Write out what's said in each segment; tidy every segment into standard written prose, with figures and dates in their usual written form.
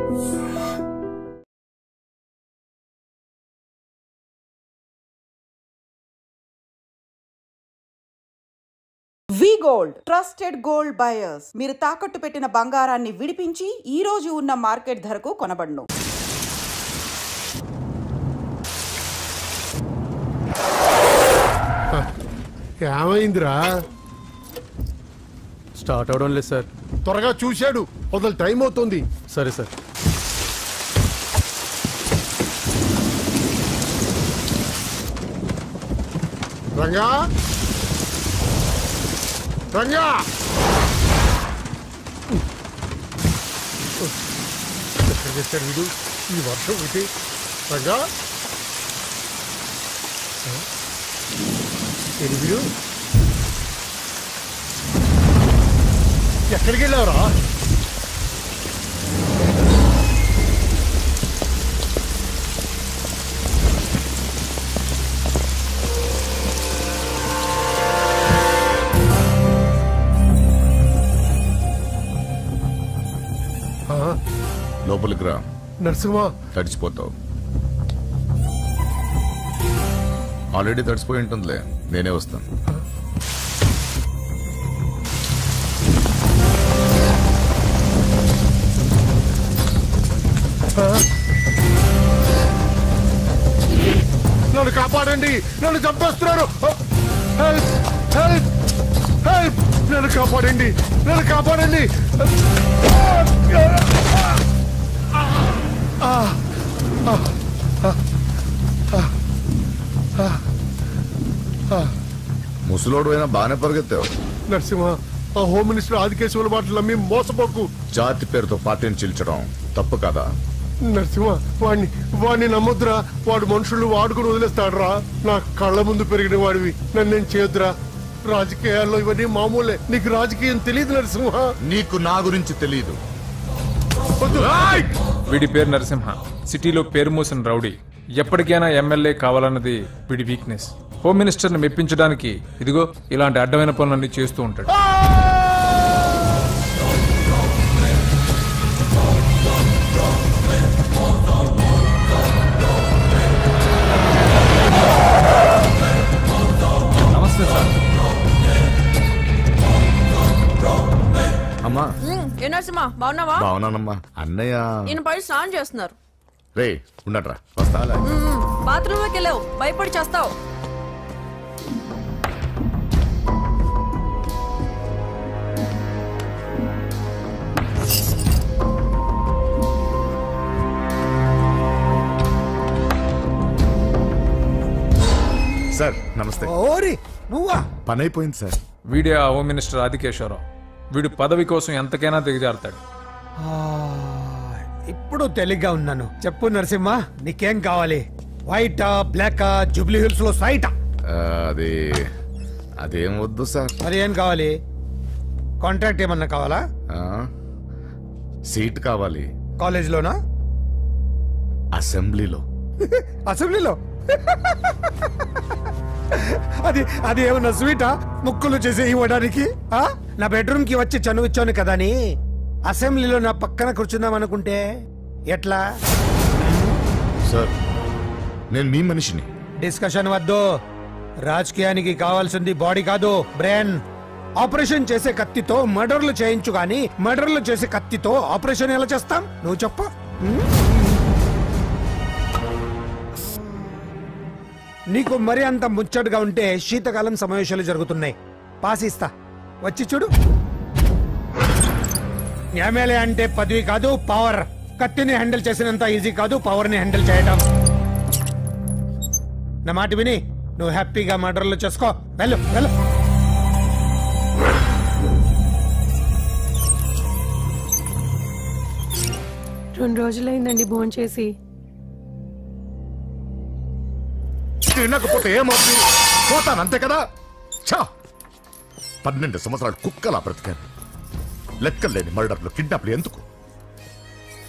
వి gold trusted gold buyers. మీరు తాకట్టు పెట్టిన బంగారాన్ని విడిపించి ఈ రోజు ఉన్న మార్కెట్ ధరకు కొనబడును. ఏమైందిరా? స్టార్ట్ అవడం లేదు సార్. త్వరగా చూశాడు, వదలు, టైం అవుతుంది. సరే సార్. రంగా రంగా, ఎక్కడ చేశాడు వీడు ఈ వర్షం ఒకటి? రంగా వీడు ఎక్కడికి వెళ్ళావురా? లోపలికి రా. నరసింహ, తడిచిపోతావు. ఆల్రెడీ తడిచిపోయి ఉంటుందిలే, నేనే వస్తాను. నన్ను కాపాడండి, నన్ను చంపేస్తున్నారు. హెల్ప్ హెల్ప్ హెల్ప్, నన్ను కాపాడండి, నన్ను కాపాడండి. ముసలోడు అయినా బాగానే పరిగెత్తావు. నరసింహ, ఆ హోమ్ మినిస్టర్ ఆదికేశవుల మాటలు నమ్మి మోసపోకు. జాతి పేరుతో పార్టీని చీల్చడం తప్పు కదా? నరసింహ, వాడిని నమ్మొద్దురా. వాడు మనుషులు వాడుకుని వదిలేస్తాడురా. నా కళ్ళ ముందు పెరిగిన వాడివి, నన్ను నేను చేయొద్దురా. రాజకీయాల్లో ఇవన్నీ మామూలే. నీకు రాజకీయం తెలియదు నరసింహ. నీకు నా గురించి తెలియదు. వీడి పేరు నరసింహ, సిటీలో పేరు మోసిన రౌడీ. ఎప్పటికైనా ఎమ్మెల్యే కావాలన్నది వీడి వీక్నెస్. హోమ్ మినిస్టర్ని మెప్పించడానికి ఇదిగో ఇలాంటి అడ్డమైన పనులన్నీ చేస్తూ ఉంటాడు. నమస్తే సార్. అమ్మా. ఏ నరసింహ, బాగున్నావా? బాగున్నానమ్మా. అన్నయ్య ఈయన పడి స్నానం చేస్తున్నారు. రే ఉండట్రా, వస్తా. బాత్రూంలోకి వెళ్ళావు, భయపడి చేస్తావు. సార్ నమస్తే. నువ్వా? పని అయిపోయింది సార్. వీడే ఆ హోమ్ మినిస్టర్ ఆదికేశ్వరరావు. వీడు పదవి కోసం ఎంతకైనా దిగజారుతాడు. ఇప్పుడు తెలిగ్గా ఉన్నాను. చెప్పు నరసింహ, నీకేం కావాలి? వైటా, బ్లాకా, జూబ్లీ హిల్స్ లో సైటా? అది అదేం వద్దు సార్. మరి ఏం కావాలి? కాంట్రాక్ట్ ఏమన్నా కావాలా? సీట్ కావాలి. కాలేజ్ లోనా? అసెంబ్లీలో. అసెంబ్లీలో? అది అది ఏమన్నా స్వీటా? ముక్కులు చేసి ఇవ్వడానికి? నా బెడ్రూమ్ కి వచ్చి చనువిచ్చాను కదా అని అసెంబ్లీలో నా పక్కన కూర్చుందాం అనుకుంటే ఎట్లా? సార్ నేను మీ మనిషిని. డిస్కషన్ వద్దు. రాజకీయానికి కావాల్సింది బాడీ కాదు, బ్రెయిన్. ఆపరేషన్ చేసే కత్తితో మర్డర్లు చేయించు గాని మర్డర్లు చేసే కత్తితో ఆపరేషన్ ఎలా చేస్తాం? నువ్వు చెప్పు. నీకు మరి అంత ముచ్చటగా ఉంటే శీతకాలం సమావేశాలు జరుగుతున్నాయి. పాసిస్తా, వచ్చి చూడు. ఎమ్మెల్యే అంటే పదవి కాదు, పవర్. కత్తిని హ్యాండిల్ చేసినంత ఈజీ కాదు పవర్ ని హ్యాండిల్ చేయడం. నా మాట విని నువ్వు హ్యాపీగా మర్డర్లు చేసుకో. వెళ్ళు వెళ్ళు. రెండు రోజులైందండి భోంచేసి. తినకపోతే ఏమవుతుంది? పోతాను అంతే కదా. 12 సంవత్సరాలు కుక్కలా బ్రతికాను. లెక్కలేని మర్డర్లు, కిడ్నాప్లు ఎందుకు?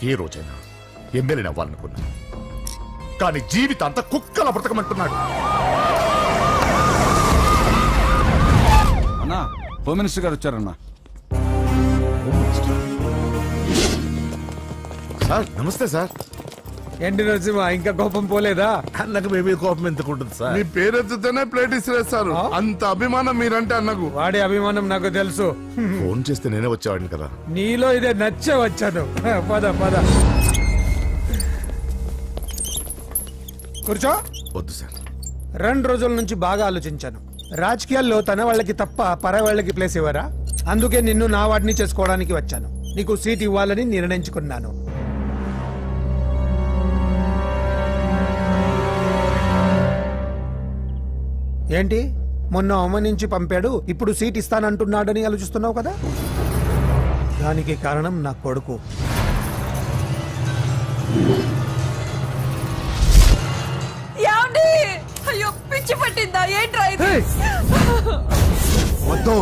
ఏ రోజైనా ఎమ్మెల్యేని అవ్వాలనుకున్నా, కానీ జీవితాంతా కుక్కలా బ్రతకమంటున్నాడు. అన్నా, హోమ్ మినిస్టర్ గారు వచ్చారన్నా. నమస్తే సార్. ఏంటి నరసింహ ఇంకా కోపం పోలేదా? అన్నకు మేమే కోపం ఎందుకుంటుంది సార్? మీ పేరెత్తితేనే ప్లేట్ ఇసిరేస్తారు, అంత అభిమానం మీరంటే అన్నకు. వాడి అభిమానం నాకు తెలుసు. ఫోన్ చేస్తే నేనే వచ్చేవాడిని కదా. నీలో ఇదే నచ్చే వచ్చాను. పద పద కూర్చో. వద్దు సార్. 2 రోజుల నుంచి బాగా ఆలోచించాను. రాజకీయాల్లో తన వాళ్ళకి తప్ప పర వాళ్ళకి ప్లేస్ ఇవ్వరా? అందుకే నిన్ను నా వాడిని చేసుకోవడానికి వచ్చాను. నీకు సీట్ ఇవ్వాలని నిర్ణయించుకున్నాను. ఏంటి మొన్న అవమానించి పంపాడు, ఇప్పుడు సీట్ ఇస్తానంటున్నాడని ఆలోచిస్తున్నావు కదా? దానికి కారణం నా కొడుకు. అయ్యో పిచ్చి పట్టిందా ఏంట్రా ఇది? వద్దు,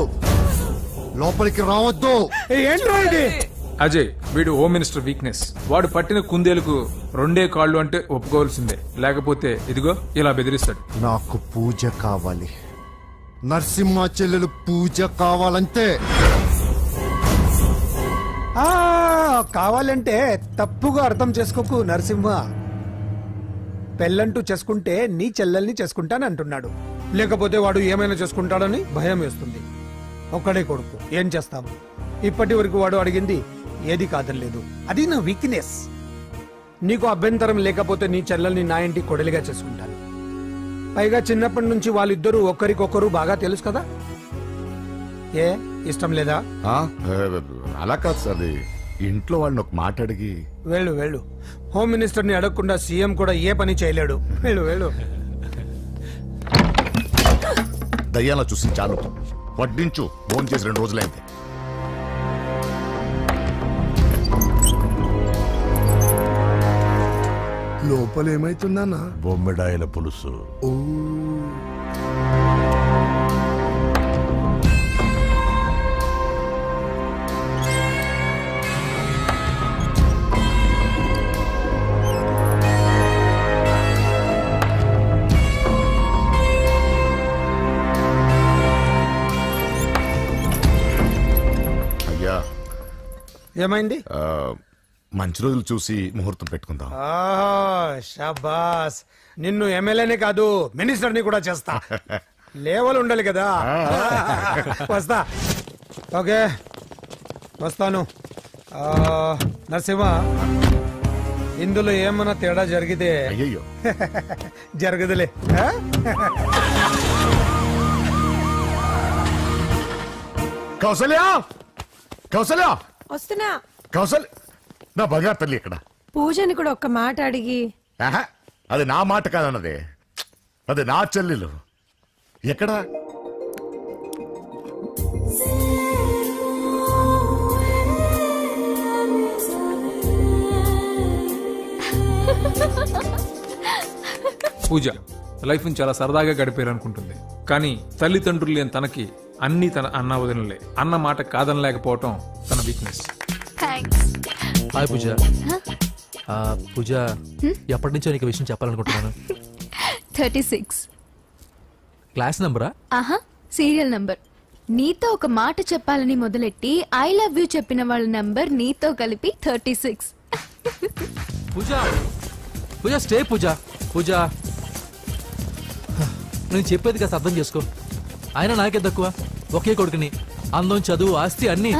లోపలికి రావద్దు. ఏంట్రా ఇది? అజయ్ వీడు హోమ్ మినిస్టర్ వీక్నెస్. వాడు పట్టిన కుందేలకు 2 కాళ్ళు అంటే ఒప్పుకోవాల్సిందే, లేకపోతే ఇదిగో ఇలా బెదిరిస్తాడు. నాకు పూజ కావాలి, నరసింహ చెల్లెలు పూజ కావాలంతే. కావాలంటే తప్పుగా అర్థం చేసుకోకు నరసింహ. పెళ్ళంటూ చేసుకుంటే నీ చెల్లెల్ని చేసుకుంటానంటున్నాడు. లేకపోతే వాడు ఏమైనా చేసుకుంటాడని భయం వేస్తుంది. ఒక్కడే కొడుకు, ఏం చేస్తాము? ఇప్పటి వరకు వాడు అడిగింది ఏది కాదనలేదు. అది నా వీక్నెస్. నీకు అభ్యంతరం లేకపోతే నీ చెల్లెల్ని నా ఇంటి కొడలిగా చేసుకుంటాను. పైగా చిన్నప్పటి నుంచి వాళ్ళిద్దరూ ఒకరికొకరు బాగా తెలుసు కదా. ఏ ఇష్టం లేదా? అలా కాదు సార్, ఇంట్లో వాళ్ళని ఒక మాట అడిగి. వెళ్ళు వెళ్ళు. హోమ్ మినిస్టర్ని అడగకుండా సీఎం కూడా ఏ పని చేయలేడు. వెళ్ళు వెళ్ళు. దయ్యాలా చూసి చాలు, వడ్డించు. ఫోన్ చేసి 2 రోజులైంది. లోపల ఏమైతుందన్నా? బొమ్మిడాయల పులుసు. అయ్యా ఏమైంది? మంచి రోజులు చూసి ముహూర్తం పెట్టుకుందాం. షాబాస్. నిన్ను ఎమ్మెల్యేనే కాదు మినిస్టర్ని కూడా చేస్తా. లేవల్ ఉండాలి కదా. వస్తా. ఓకే వస్తాను. నరసింహ, ఇందులో ఏమన్నా తేడా జరిగితే అయ్యయ్యో జరగదులే. కౌసల్య, కౌసల్య, వస్తున్నా. కౌసల్య, నా బంగారు తల్లి ఎక్కడ? పూజని కూడా ఒక్క మాట అడిగి. అది నా మాట కాదన్నదే, అది నా చెల్లెలు. ఎక్కడా? పూజ లైఫ్ చాలా సరదాగా గడిపారనుకుంటుంది, కానీ తల్లిదండ్రులు లేని తనకి అన్ని తన అన్న వదినలే. అన్న మాట కాదనలేకపోవటం తన వీక్నెస్. హాయ్ పూజ. పూజ, ఎప్పటి నుంచో నీకు విషయం చెప్పాలనుకుంటున్నాను. 36 క్లాస్ నంబరా? ఆహా, సీరియల్ నంబర్. నీతో ఒక మాట చెప్పాలని మొదలెట్టి ఐ లవ్ యూ చెప్పిన వాళ్ళ నంబర్ నీతో కలిపి 36. పూజ, పూజ స్టే. పూజ, పూజ నేను చెప్పేది కాస్త అర్థం చేసుకో. ఆయన నాకే తక్కువ, ఒకే కొడుకుని. అందం, చదువు, ఆస్తి అన్ని.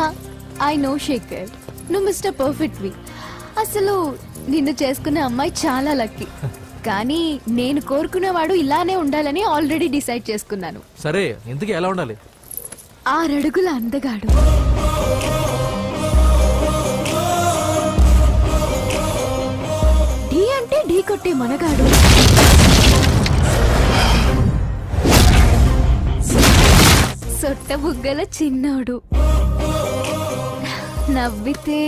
ఐ నో శేఖర్, నువ్వు మిస్టర్ పర్ఫెక్ట్ వి. అసలు నిన్ను చేసుకునే అమ్మాయి చాలా లక్కీ. కానీ నేను కోరుకునేవాడు ఇలానే ఉండాలని ఆల్రెడీ డిసైడ్ చేసుకున్నాను. సరే, ఇంతకీ ఎలా ఉండాలి? 6 అడుగుల అందగాడు, ఢీ అంటే ఢీ కొట్టే మనగాడు, సొట్ట బుగ్గల చిన్నోడు, నవ్వితే.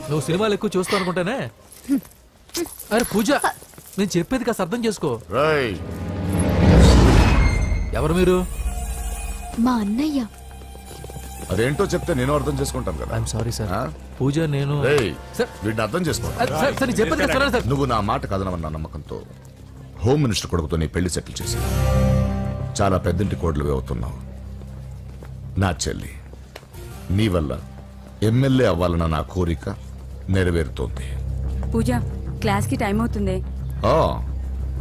నువ్వు సినిమాలు ఎక్కువ చూస్తావు అనుకుంటానే. అరే పూజ, నేను చెప్పేది కాస్త అర్థం చేసుకో. ఎవరు మీరు? మా అన్నయ్య. అదేంటో చెప్తే నేను అర్థం చేసుకుంటాను కదా. I'm sorry sir. పూజ నేను వీడిని అర్థం చేసుకో. చెప్పేది. నువ్వు నా మాట కదనవన్న నమ్మకంతో హోమ్ మినిస్టర్ కొడుకుతో నీ పెళ్లి సెటిల్ చేసి చాలా పెద్దంటి కోడలువే అవుతున్నావు. నా చెల్లి, నీ వల్ల ఎమ్మెల్యే అవ్వాలన్న నా కోరిక నెరవేరుతోంది. పూజ క్లాస్ కి టైం అవుతుంది.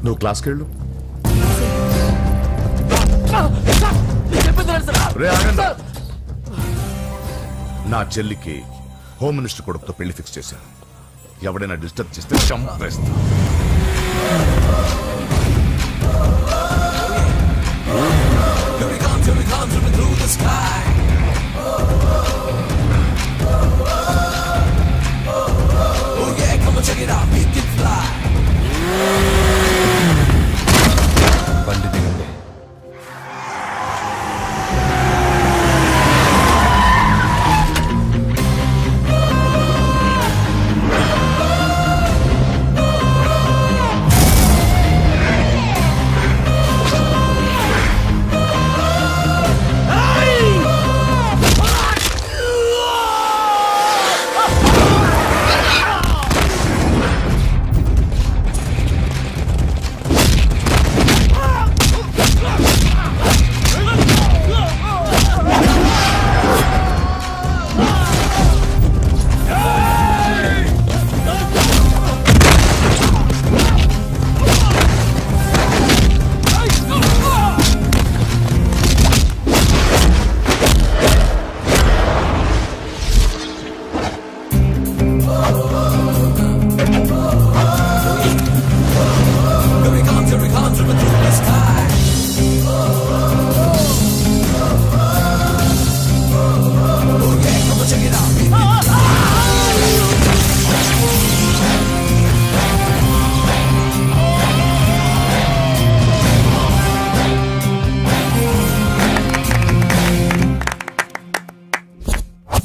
నువ్వు క్లాస్కి వెళ్ళు. నా చెల్లికి హోమ్ మినిస్టర్ కొడుకుతో పెళ్లి ఫిక్స్ చేశాను. ఎవడైనా డిస్టర్బ్ చేస్తే చంపేస్తా. బండి దిగండి.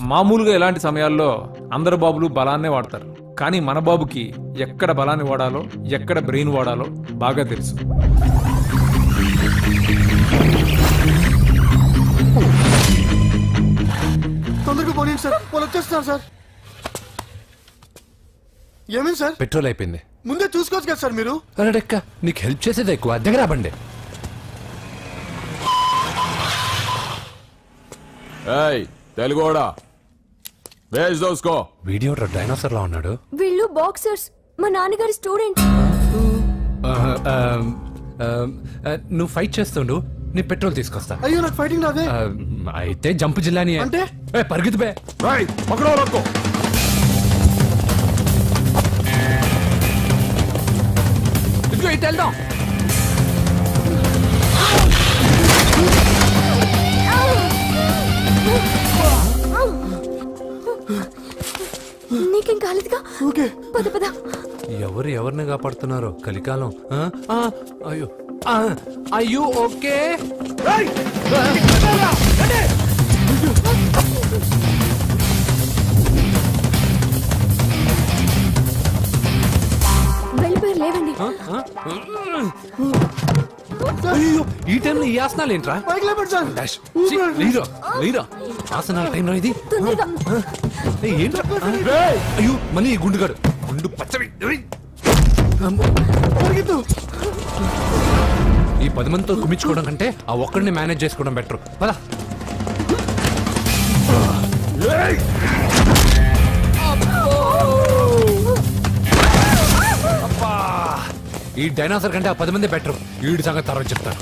మామూలుగా ఇలాంటి సమయాల్లో అందరు బాబులు బలాన్నే వాడతారు. కానీ మన బాబుకి ఎక్కడ బలాన్ని వాడాలో, ఎక్కడ బ్రెయిన్ వాడాలో బాగా తెలుసు. తొందరగా పోనీ సార్, వాళ్ళు వచ్చేస్తున్నారు సార్. ఏమేమి సార్? పెట్రోల్ అయిపోయింది. ముందే చూసుకోవచ్చు కదా సార్ మీరు. అరెక్క నీకు హెల్ప్ చేసేది ఎక్కువ, దగ్గర బండి. తెలుగోడా వీడియో డైనోసార్ లా ఉన్నాడు. వీళ్ళు బాక్సర్స్, మా నాన్నగారి స్టూడెంట్. నువ్వు ఫైట్ చేస్తుండు, నీ పెట్రోల్ తీసుకొస్తా. అయ్యో నాకు ఫైటింగ్ రాదే. అయితే జంప్ జిల్లాని అంటే పరిగెత్తు బే. ఇదిగో ఇటు వెళ్దాం. నీకేం కాలేదుగా? పద పద. ఎవరు ఎవరిని కాపాడుతున్నారో కలికాలం. అయ్యో అయ్యో ఓకే. వెళ్ళిపోయారు, లేవండి. అయ్యో ఈ టైంలో ఈ ఆసనాలు ఏంట్రా? ఆసనాల టైంలో ఇది ఏంట్రా? అయ్యో మళ్ళీ ఈ గుండుగాడు, గుండు పచ్చవి. ఈ 10 మందితో కుమ్మించుకోవడం కంటే ఆ ఒక్కడిని మేనేజ్ చేసుకోవడం బెటర్. పదా. ఈ డైనోసార్ కంటే ఆ 10 మంది బెటర్. వీడి సంగతి తర్వాత చెప్తాను.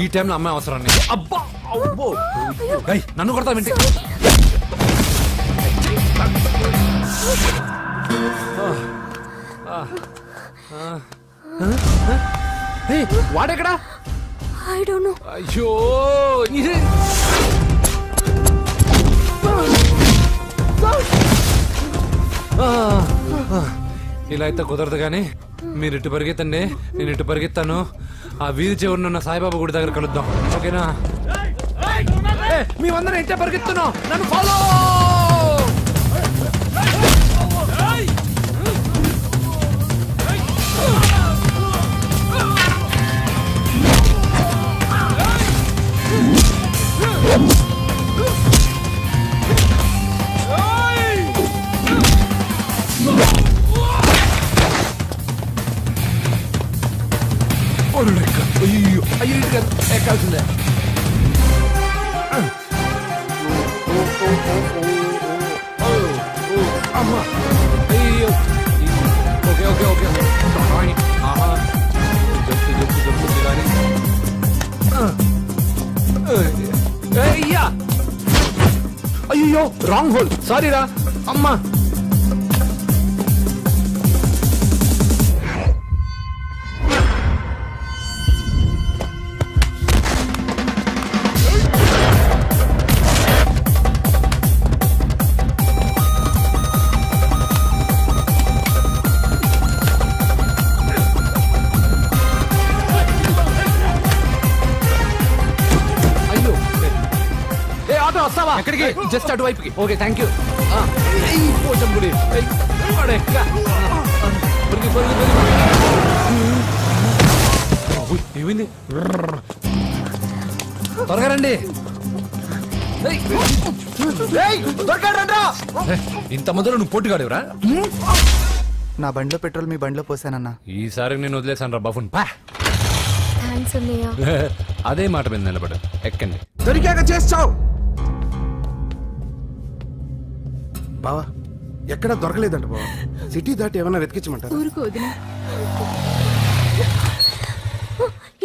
ఈ టైంలో అమ్మాయి అవసరాన్ని. అబ్బా నన్ను కొడతావేంటి? వాడెక్కడా? I don't know. అయ్యో ఇలా అయితే కుదరదు. కానీ మీరు ఇటు పరిగెత్తండి, నేను ఇటు పరిగెత్తాను. ఆ వీధి చివరినున్న సాయిబాబా గుడి దగ్గర కలుద్దాం, ఓకేనా? మేమందరం ఇంటే పరిగెత్తున్నాం, నన్ను ఫాలో. అమ్మా అయ్యో ఓకే ఓకే ఓకే ఆహా జప్పు కానీ అయ్యా అయ్యో రాంగ్ హోల్ సారీ రా అమ్మా ఎక్కడికి just అటువైపుకి okay thank you Pocham గుడి ఏమైంది త్వరగా రండి ఇంత మొదలు నువ్వు పోటీగాడేవరా నా బండిలో పెట్రోల్ మీ బండిలో పోసానన్నా ఈసారి నేను వదిలేసాను రా బాబున్ అదే మాట మీద నిలబడు ఎక్కండి దొరికాక చేస్తావు బావా ఎక్కడ దొరకలేదంట బావా సిటీ దాటి ఏమైనా వెతికించమంటారు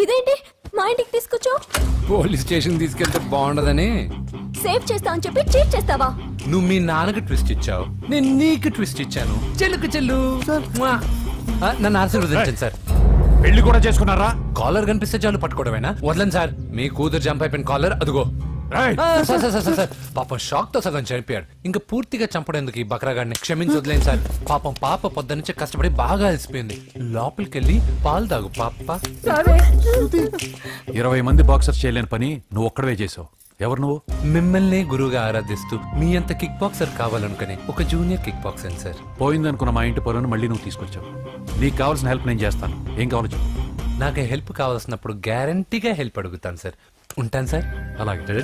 ఇదేంటి మా ఇంటికి తీసుకొచ్చావు పోలీస్ స్టేషన్ తీసుకెళ్తే బాగుండదని సేవ్ చేస్తా అని చెప్పి చీట్ చేస్తావా నువ్వు మీ నాన్నకి ట్విస్ట్ ఇచ్చావు నేను నీకు ట్విస్ట్ ఇచ్చాను చెల్లుకు చెల్లు నన్ను ఆశీర్వదించండి సార్ పెళ్లి కూడా చేసుకున్నారా కాలర్ కనిపిస్తే చాలు పట్టుకోవడమేనా వదలండి సార్ మీ కూతురు జంప్ అయిపోయిన కాలర్ అదుగో సార్ పాపం షాక్ తో సగం చనిపోయాడు ఇంకా పూర్తిగా చంపడేందుకు ఈ బక్రాగాడిని క్షమించి వదిలేండి సార్ పాపం పాప పొద్దు నుంచి కష్టపడి బాగా అలసిపోయింది లోపలికెళ్ళి పాలు తాగు పాప 20 మంది బాక్సర్స్ చేయలేని పని నువ్వు ఒక్కడవే చేసావు ఎవరు నువ్వు మిమ్మల్ని గురువుగా ఆరాధిస్తూ మీ అంత కిక్ బాక్సర్ కావాలనుకుని ఒక జూనియర్ కిక్ బాక్సర్ సార్ పోయిందనుకున్న మా ఇంటి పొలను మళ్ళీ నువ్వు తీసుకొచ్చావు నీకు కావాల్సిన హెల్ప్ నేను చేస్తాను ఏం కావాలో చెప్పు నాకు హెల్ప్ కావాల్సినప్పుడు గ్యారంటీగా హెల్ప్ అడుగుతాను సార్ ఉంటాను సార్ అలాగే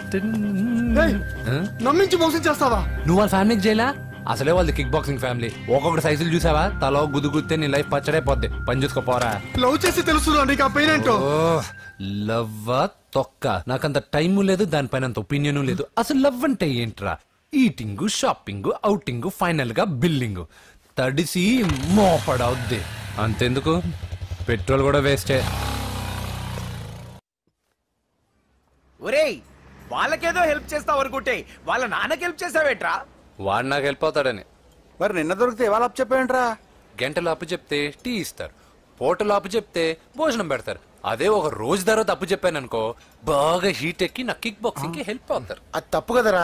నమ్మించి మోసం చేస్తావా నువ్వు వాళ్ళ ఫ్యామిలీకి చేయలా అసలే వాళ్ళది కిక్ బాక్సింగ్ ఫ్యామిలీ ఒక్కొక్కటి సైజులు చూసావా తలో గుద్దుగుద్దే నీ లైఫ్ పచ్చడైపోద్ది పని చూసుకోపోరా లవ్ చేసి తెలుసు నీకు ఆ పెయిన్ ఏంటో లవ్ తొక్క నాకంత టైము లేదు దానిపైన అంత ఒపీనియన్ లేదు అసలు లవ్ అంటే ఏంట్రా ఈటింగ్ షాపింగ్ అవుటింగ్ ఫైనల్ గా బిల్లింగ్ తడిసి మోపడవుద్ది అంతెందుకు పెట్రోల్ కూడా వేస్టే ఒరేయ్ వాళ్ళకేదో హెల్ప్ చేస్తావు అనుకుంటే వాళ్ళ నాన్నకి హెల్ప్ చేసావేట్రా వాడు నాకు హెల్ప్ అవుతాడని మరి నిన్న దొరికితే ఇవాళ అప్పు చెప్పేంట్రా గంటలు అప్పు చెప్తే టీ ఇస్తారు పూటలు అప్పు చెప్తే భోజనం పెడతారు అదే ఒక రోజు తర్వాత అప్పు చెప్పాను అనుకో బాగా హీట్ ఎక్కి నా కిక్ బాక్సింగ్ కి హెల్ప్ అవుతారు అది తప్పు కదరా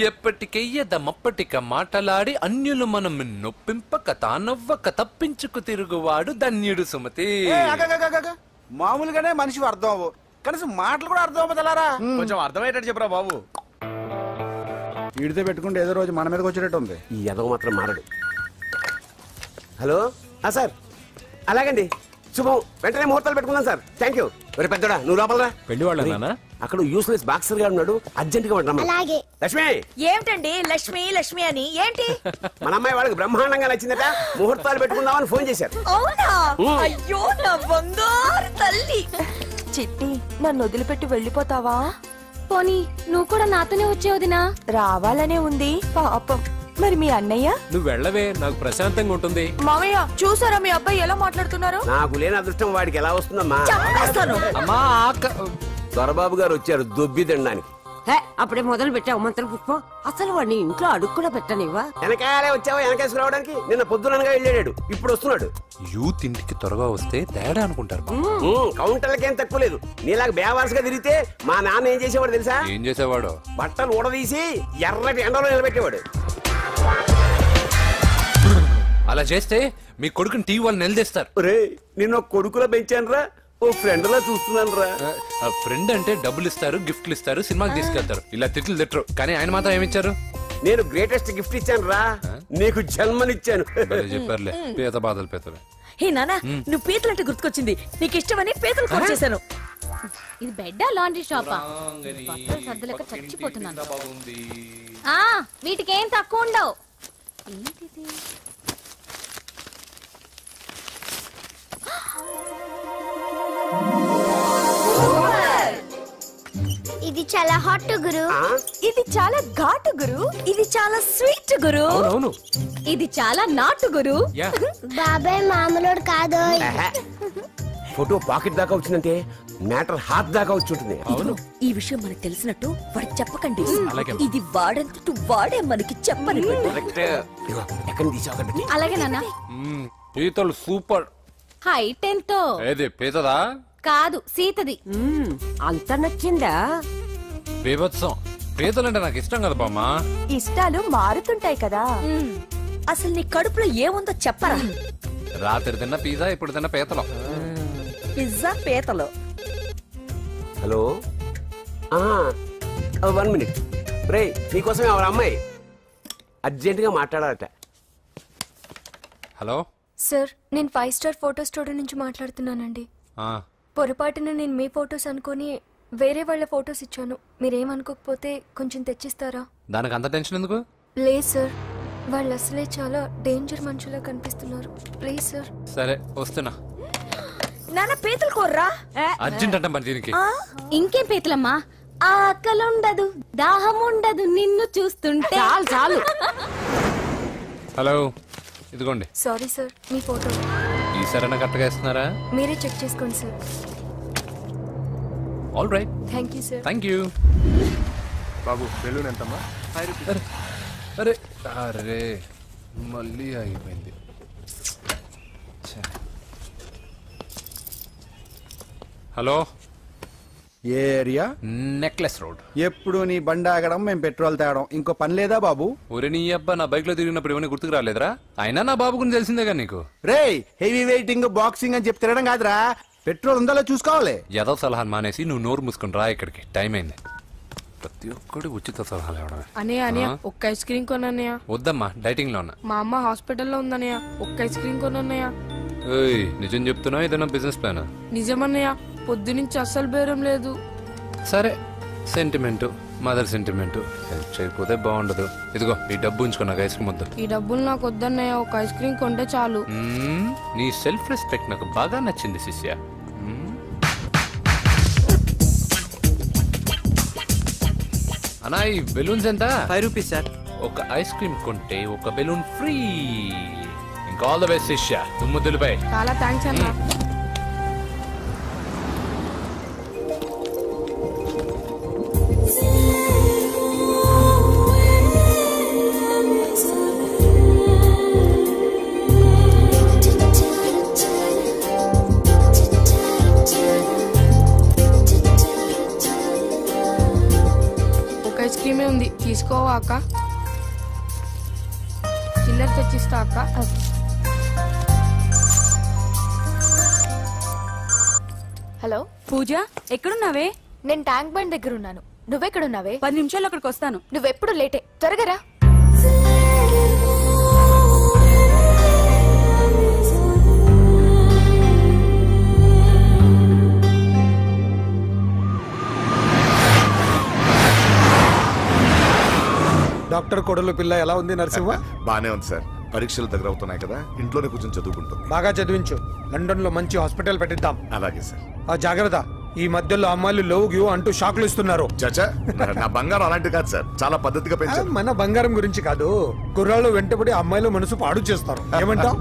ఎప్పటికెయ్యదమప్పటిక మాటలాడి అన్యులు మనం నొప్పింపక తానవ్వక తప్పించుకు తిరుగువాడు ధన్యుడు సుమతి మామూలుగానే మనిషి అర్థం అవ్వు కనీసం మాటలు కూడా అర్థం అవ్వదలారా కొంచెం అర్థమయ్యేటట్టు చెప్పరా బాబు వీడితో పెట్టుకుంటే ఏదో రోజు మన మీదకి వచ్చేటట్టు ఉంది ఈ ఎదవ మాత్రం మారడు హలో సార్ అలాగండి శుభం వెంటనే ముహూర్తాలు పెట్టుకున్నాను సార్ థ్యాంక్ యూ మరి పెద్దడా నువ్వు లోపలరా పెళ్లి వాళ్ళ అక్కడ యూస్లెస్ బాక్సర్ గా ఉన్నాడు అర్జెంట్ గా అలాగే లక్ష్మి ఏమిటండి లక్ష్మి లక్ష్మి అని ఏంటి మన అమ్మాయి వాళ్ళకి బ్రహ్మాండంగా నచ్చిందట ముహూర్తాలు పెట్టుకుందామని ఫోన్ చేశారు అవునా అయ్యో నా బంగారు తల్లి చిట్టి నన్ను వదిలిపెట్టి వెళ్ళిపోతావా పోనీ నువ్వు కూడా నాతోనే వచ్చే వదినా రావాలనే ఉంది పాపం మరి మీ అన్నయ్య నువ్వు వెళ్ళవే నాకు ప్రశాంతంగా ఉంటుంది మామయ్య చూసారా మీ అబ్బాయి ఎలా మాట్లాడుతున్నారు నాకు లేని అదృష్టం వాడికి ఎలా వస్తుందమ్మా అమ్మా దొరబాబు గారు వచ్చారు దొబ్బి తినడానికి అప్పుడే మొదలు పెట్టావు మంత్ర పుష్పం అసలు వాడిని ఇంట్లో అడుగు కూడా పెట్టనివా వెనకాలే వచ్చావా వెనకేసుకు రావడానికి నిన్న పొద్దునగా వెళ్ళాడు ఇప్పుడు వస్తున్నాడు యూత్ ఇంటికి త్వరగా వస్తే తేడా అనుకుంటారు కౌంటర్లకేం తక్కువ లేదు నీలాగా బేవారసుగా తిరిగితే మా నాన్న ఏం చేసేవాడు తెలుసా ఏం చేసేవాడు బట్టలు ఊడదీసి ఎర్రటి ఎండలో నిలబెట్టేవాడు అలా చేస్తే మీ కొడుకుని టీవీ వాళ్ళు నిలదీస్తారు నిన్న కొడుకులో పెంచాను రా ఓ ఫ్రెండ్ లా చూస్తున్నాను రా ఫ్రెండ్ అంటే డబ్బులు ఇస్తారు గిఫ్ట్లు ఇస్తారు సినిమాకి తీసుకెళ్తారు ఇలా తిట్లు తిట్టరు కానీ ఆయన మాత్రం ఏమిచ్చారు నేను గ్రేటెస్ట్ గిఫ్ట్ ఇచ్చాను రా నీకు జన్మనిచ్చాను చెప్పారులే పేద బాధలు పేదలు హే నానా నువ్వు పీతలంటే గుర్తుకొచ్చింది నీకు ఇష్టమని పీతలు కూడా చేశాను ఇది బెడ్డా లాండ్రీ షాపా బట్టలు సర్దలేక చచ్చిపోతున్నాను వీటికి ఏం తక్కువ ఉండవు ఏంటిది ఇది చాలా హాట్ గురు. ఇది చాలా ఘాటు గురు. ఇది చాలా స్వీట్ గురు. అవునవును. ఇది చాలా నాటు గురు. బాబాయ్ మామూలుడు కాదు. ఫోటో పాకెట్ దాకా వచ్చిందంటే మ్యాటర్ హాత్ దాకా వచ్చి ఉంటుంది. అవును. ఈ విషయం మనకు తెలిసినట్టు వాడికి చెప్పకండి. అలాగే. ఇది వాడంతటూ వాడే మనకి చెప్పని. ఎక్కడ తీసావు? అలాగే నాన్న. పీతలు సూపర్. హైట్ ఎంతో? ఏది పీతదా? కాదు, సీతది. అంత నచ్చిందా? బీభత్సం. పీతలంటే నాకు ఇష్టం కదా బామ్మ. ఇష్టాలు మారుతుంటాయి కదా. అసలు నీ కడుపులో ఏముందో చెప్పరా? రాత్రి తిన్న పిజ్జా, ఇప్పుడు తిన్న పీతలు. పిజ్జా పీతలు. Hello 1 minute. రే నీకోసం ఎవరు అమ్మాయి అర్జెంటుగా మాట్లాడాలట. హలో సార్, నేను 5 స్టార్ ఫోటో స్టూడియో నుంచి మాట్లాడుతున్నానండి. పొరపాటున నేను మీ ఫొటోస్ అనుకుని వేరే వాళ్ళ ఫొటోస్ ఇచ్చాను. మీరేమనుకోకపోతే కొంచెం తెచ్చిస్తారా? దానికి అంత టెన్షన్ ఎందుకు? లేదు సార్, వాళ్ళు అసలే చాలా డేంజర్ మనుషులా కనిపిస్తున్నారు. Please sir. సరే వస్తున్నా. నాన్న పీతలు కోర్రా. అర్జెంట్ అంటే మరి దీనికి. ఇంకేం పీతలమ్మా? ఆకలి ఉండదు, దాహం ఉండదు నిన్ను చూస్తుంటే. చాలు. హలో ఇదిగోండి. సారీ సార్, మీ ఫోటో. ఈసారైనా కరెక్ట్గా ఇస్తున్నారా? మీరే చెక్ చేసుకోండి sir. All right. Thank you sir. Thank you. Babu balloon ఎంతమ్మా? అరే అరే మళ్ళీ అయిపోయింది. హలో, ఏ ఏరియా? Necklace road. ఎప్పుడు నీ బండి ఆగడం, మేము పెట్రోల్ తేవడం, ఇంకో పని లేదా బాబు? ఒరే నీ అబ్బా, నా బైక్ లో తిరిగినప్పుడు ఏమైనా గుర్తుకు రాలేదురా? అయినా నా బాబు గురించి తెలిసిందేగా నీకు. రే హెవీ వెయిటింగ్ బాక్సింగ్ అని చెప్పి తిరగడం కాదురా, పెట్రోల్ ఉందో చూసుకోవాలి. ఏదో సలహాలు మానేసి నువ్వు నోరు మూసుకుని రా ఇక్కడికి. టైం అయింది. ప్రతి ఒక్కడు ఉచిత సలహాలు ఇవ్వడమే. అన్నయ్య ఒక్క ఐస్ క్రీమ్ కొనన్నయ్య. వద్దమ్మా, డైటింగ్ లో ఉన్నా. మా అమ్మ హాస్పిటల్లో ఉందన్నయ్య, ఒక్క ఐస్ క్రీమ్ కొనన్నయ్య. నిజం చెప్తున్నా, ఏదైనా బిజినెస్ ప్లాన్? నిజమన్నయ్య, పొద్దునుంచి అస్సలు బేరం లేదు. సరే, సెంటిమెంట్, మదర్ సెంటిమెంట్. హెల్ప్ చేయకపోతే బాగుండదు. ఇదిగో ఈ డబ్బు ఉంచుకో, నాకు ఐస్ క్రీమ్ వద్దు. ఈ డబ్బులు నాకు వద్దన్నయ్య, ఒక ఐస్ క్రీమ్ కొంటే చాలు. నీ సెల్ఫ్ రెస్పెక్ట్ నాకు బాగా నచ్చింది శిష్య. అన్నా ఈ బెలూన్స్ ఎంత? 5 రూపీస్ సార్. ఒక ఐస్ క్రీమ్ కొంటే ఒక బెలూన్ ఫ్రీ. ఇంకా ఆల్ ద బెస్ట్ శిష్య, తుమ్ము దులిపై. చాలా థ్యాంక్స్ అన్న. ఐస్ క్రీమే ఉంది, తీసుకోవా అక్క? చిల్లర తెచ్చిస్తా అక్క. హలో పూజ, ఎక్కడున్నావే? నేను ట్యాంక్ బండ్ దగ్గర ఉన్నాను. నువ్వెక్కడున్నావే? 10 నిమిషాలు అక్కడికి వస్తాను. నువ్వెప్పుడు లేటే, త్వరగా రా. డాక్టర్ కొడలు పిల్ల ఎలా ఉంది నరసింహ? బానే ఉంది సార్. పరీక్షలు దగ్గర అవుతున్నాయి కదా, ఇంట్లోనే కూర్చొని చదువుకుంటుంది. బాగా చదివించు. లండన్ లో మంచి హాస్పిటల్ పెట్టిద్దాం. అలాగే సార్. ఆ జాగ్రత్త, ఈ మధ్యలో అమ్మాయిలు లవ్ గివ్ అంటూ షాక్లు ఇస్తున్నారు. చచ్చా, నా బంగారం అలాంటి కాదు సార్, చాలా పద్ధతిగా పెంచారు. మన బంగారం గురించి కాదు, కుర్రాళ్ళు వెంటబడి అమ్మాయిలు మనసు పాడు చేస్తారు. ఏమంటావు?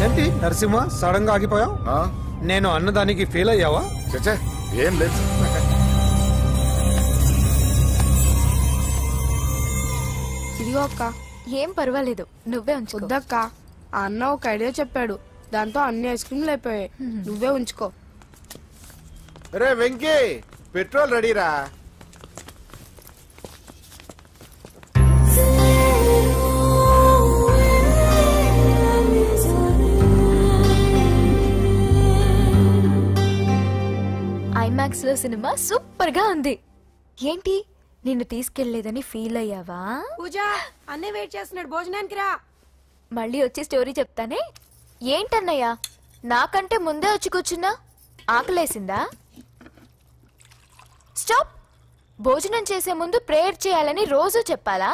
ఏంటి నరసింహ, సడన్ గా ఆగిపోయావు? నేను అన్నదానికి ఫెయిల్ అయ్యావా? చచ్చా, ఏం లేదు. ఇదిగో అక్క. ఏం పర్వాలేదు, నువ్వే ఉంచుకో. వద్దక్క, ఆ అన్న ఒక ఐడియా చెప్పాడు, దాంతో అన్ని ఐస్ క్రీమ్లు అయిపోయాయి. నువ్వే ఉంచుకో. రే వెంకీ, పెట్రోల్ రెడీరా? ఐమాక్స్ లో సినిమా సూపర్ గా ఉంది. ఏంటి, నిన్ను తీసుకెళ్లేదని ఫీల్ అయ్యావా? పూజ, అన్నయ్య వెయిట్ చేస్తున్నాడు, భోజనానికి రా. మళ్ళీ వచ్చి స్టోరీ చెప్తానే. ఏంటన్నయ్యా, నాకంటే ముందే వచ్చి కూర్చున్నా? ఆకలేసిందా? స్టాప్. భోజనం చేసే ముందు ప్రేయర్ చేయాలని రోజు చెప్పాలా?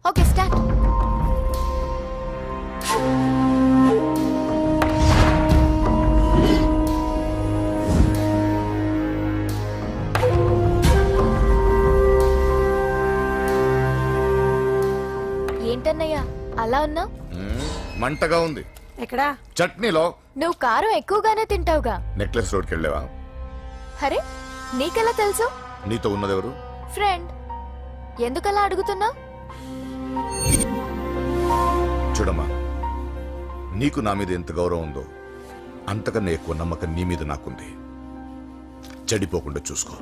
Okay start. ఏంటన్నయ్యా అలా ఉన్నావు? మంటగా ఉంది. ఎక్కడా? చట్నీలో. నువ్వు కారం ఎక్కువగానే తింటావుగా. నెక్లెస్ రోడ్కి వెళ్ళావా? అరే నీకెలా తెలుసు? నీతో ఉన్నదెవరు? ఫ్రెండ్. ఎందుకలా అడుగుతున్నావు? చూడమ్మా, నీకు నా మీద ఎంత గౌరవం ఉందో అంతకన్నా ఎక్కువ నమ్మకం నీ మీద నాకుంది. చెడిపోకుండా చూసుకో.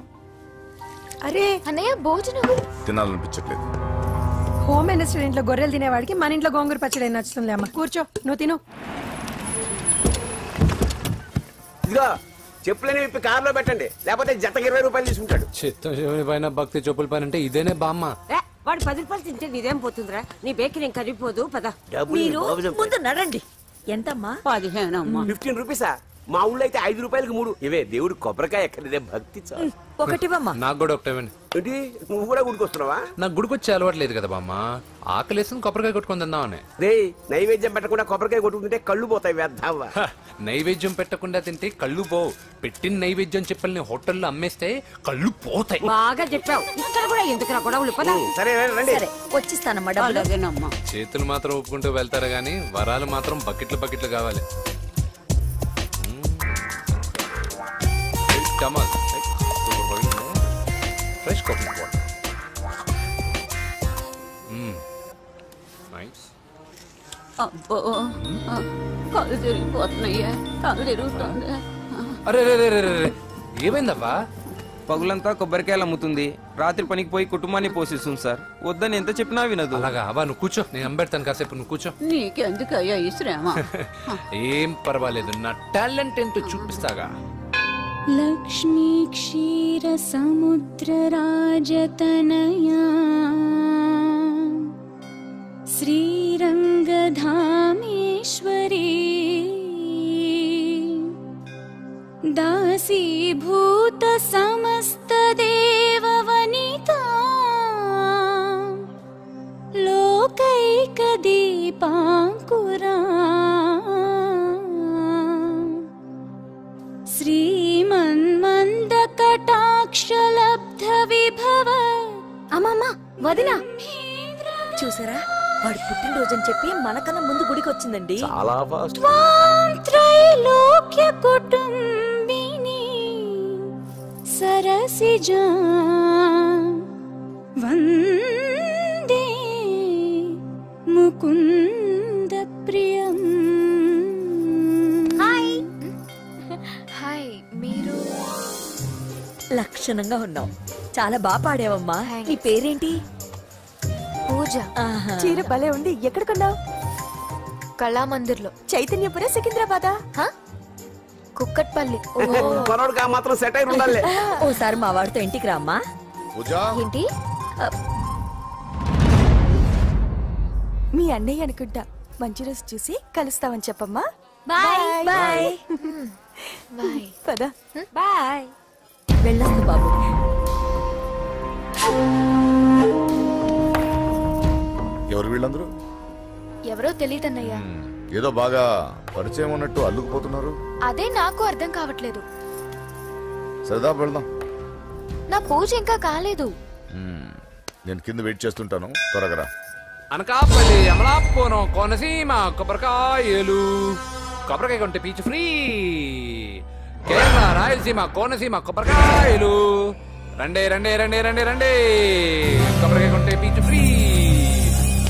అరే అన్నయ్య భోజనం తినాలనిపించట్లేదు. హోమ్ మినిస్టర్ ఇంట్లో గొర్రెలు తినేవాడికి మన ఇంట్లో గోంగూర పచ్చడి నచ్చుతుంది. అమ్మ కూర్చో, నువ్వు తిను. ఇదిగో చెప్పులని విప్పి కారులో పెట్టండి, లేకపోతే జతకి 20 రూపాయలు తీసుకుంటాడు. చిత్తం శివుని పైన భక్తి చెప్పుల పైన అంటే ఇదేనే బామ్మ. వాడు 10 రూపాయలు తింటే నీదేం పోతుందిరా? నీ బేకరీ ఏం కరిగిపోదు. పద. డబ్బులు మీరు బాబు చంపాడు. ముందు నడండి. ఎంతమ్మా? 15 అమ్మా. 15 రూపీసా? మా ఊళ్ళో అయితే 5 రూపాయలకి 3. ఇవే దేవుడు కొబ్బరికాయ ఎక్కడిదే భక్తి చాలు. ఒకటివమ్మా. నాకు కూడా ఒకటే ఇవ్వండి. ఏంటి నువ్వు కూడా గుడికొస్తున్నావా? నాకు గుడికొచ్చే అలవాట్లేదు కదా బామ్మ. ఆకలేసిన కొబ్బరికాయ కొట్టుకొని తిందామని. రే నైవేద్యం పెట్టకుండా కొబ్బరికాయ కొట్టుకుంటే కళ్ళు పోతాయి వేద్దావా. నైవేద్యం పెట్టకుండా తింటే కళ్ళు పోవు. పెట్టిన నైవేద్యం చెప్పల్ని హోటల్లో అమ్మేస్తే కళ్ళు పోతాయి. బాగా చెప్పావు. ఇక్కడ కూడా ఎందుకురా గొడవలు? పద. సరే రండి. సరే వచ్చిస్తానమ్మా డబ్బులు. అదేనమ్మా. చేతులు మాత్రం ఒప్పుకుంటూ వెళ్తారు గానీ వరాలు మాత్రం బకెట్లు బకెట్లు కావాలి. Fresh coconut water. నైస్. అబ్బో కళ్ళు తిరిగిపోతున్నాయ్యా. కళ్ళు తిరుగుతుంది. అరే రే రే రే రే ఏమైందవ్వా? పగులంతా కొబ్బరికాయలు అమ్ముతుంది. రాత్రి పనికి పోయి కుటుంబాన్ని పోషిస్తుంది సార్. వద్దని ఎంత చెప్పినా వినదు. అలాగా అవ్వా, నువ్వు కూర్చో, నేను అంబెడతాను కాసేపు. నువ్వు కూర్చో. నీకెందుకయ్యా ఈ శ్రమ? ఏం పర్వాలేదు, నా టాలెంట్ ఏంటో చూపిస్తాగా. లక్ష్మీ క్షీర సముద్ర రాజతనయా శ్రీరంగధామేశ్వరీ దాసీభూత సమస్త దేవవనితా లోకైక దీపాంకురా శ్రీమన్మంద కటాక్షలబ్ధ విభవ. అమ్మమ్మ వదినా చూసారా? వాడు పుట్టినరోజని చెప్పి మనకన్నా ముందు గుడికి వచ్చిందండి. చాలా ఫాస్ట్. త్వాం త్రైలోక్య కుటుంబిని సరసిజా వందే ముకుంద ప్రియం. హాయ్. హాయ్. మీరు లక్షణంగా ఉన్నావు. చాలా బాగా పాడావమ్మా. నీ పేరేంటి? పూజ. చీర భలే ఉంది. ఎక్కడ కొన్నావు? కళామందిర్లో. చైతన్యపుర సికింద్రాబాదా? కుక్కట్పల్లి. మనోడికి ఆ మాత్రం సెటైర్ ఉండాలి. ఓసారి మా వాడితో ఇంటికి రామ్మా. ఏంటి? మీ అన్నయ్య అనుకుంటా. మంచి రోజు చూసి కలుస్తామని చెప్పమ్మా. Bye bye bye. పద. బాయ్. వెళ్ళొస్తా బాబు. ఎవరు వీళ్ళందరూ? ఎవరో తెలియదన్నయ్యా. ఏదో బాగా పరిచయం ఉన్నట్టు అల్లుకుపోతున్నారు. అదే నాకు అర్థం కావట్లేదు. సరదా వెళ్దాం. నా పూజ ఇంకా కాలేదు. నేను కింద వెయిట్ చేస్తుంటాను, త్వరగా రా. అనకాపల్లి, అమలాపురం, కోనసీమ కొబ్బరికాయలు. కొబ్బరికాయ కొంటే పీచు ఫ్రీ. కేరళ, రాయలసీమ, కోనసీమ కొబ్బరికాయలు. రండి రండి రండి రండి రండి. కొబ్బరికాయ కొంటే పీచు ఫ్రీ.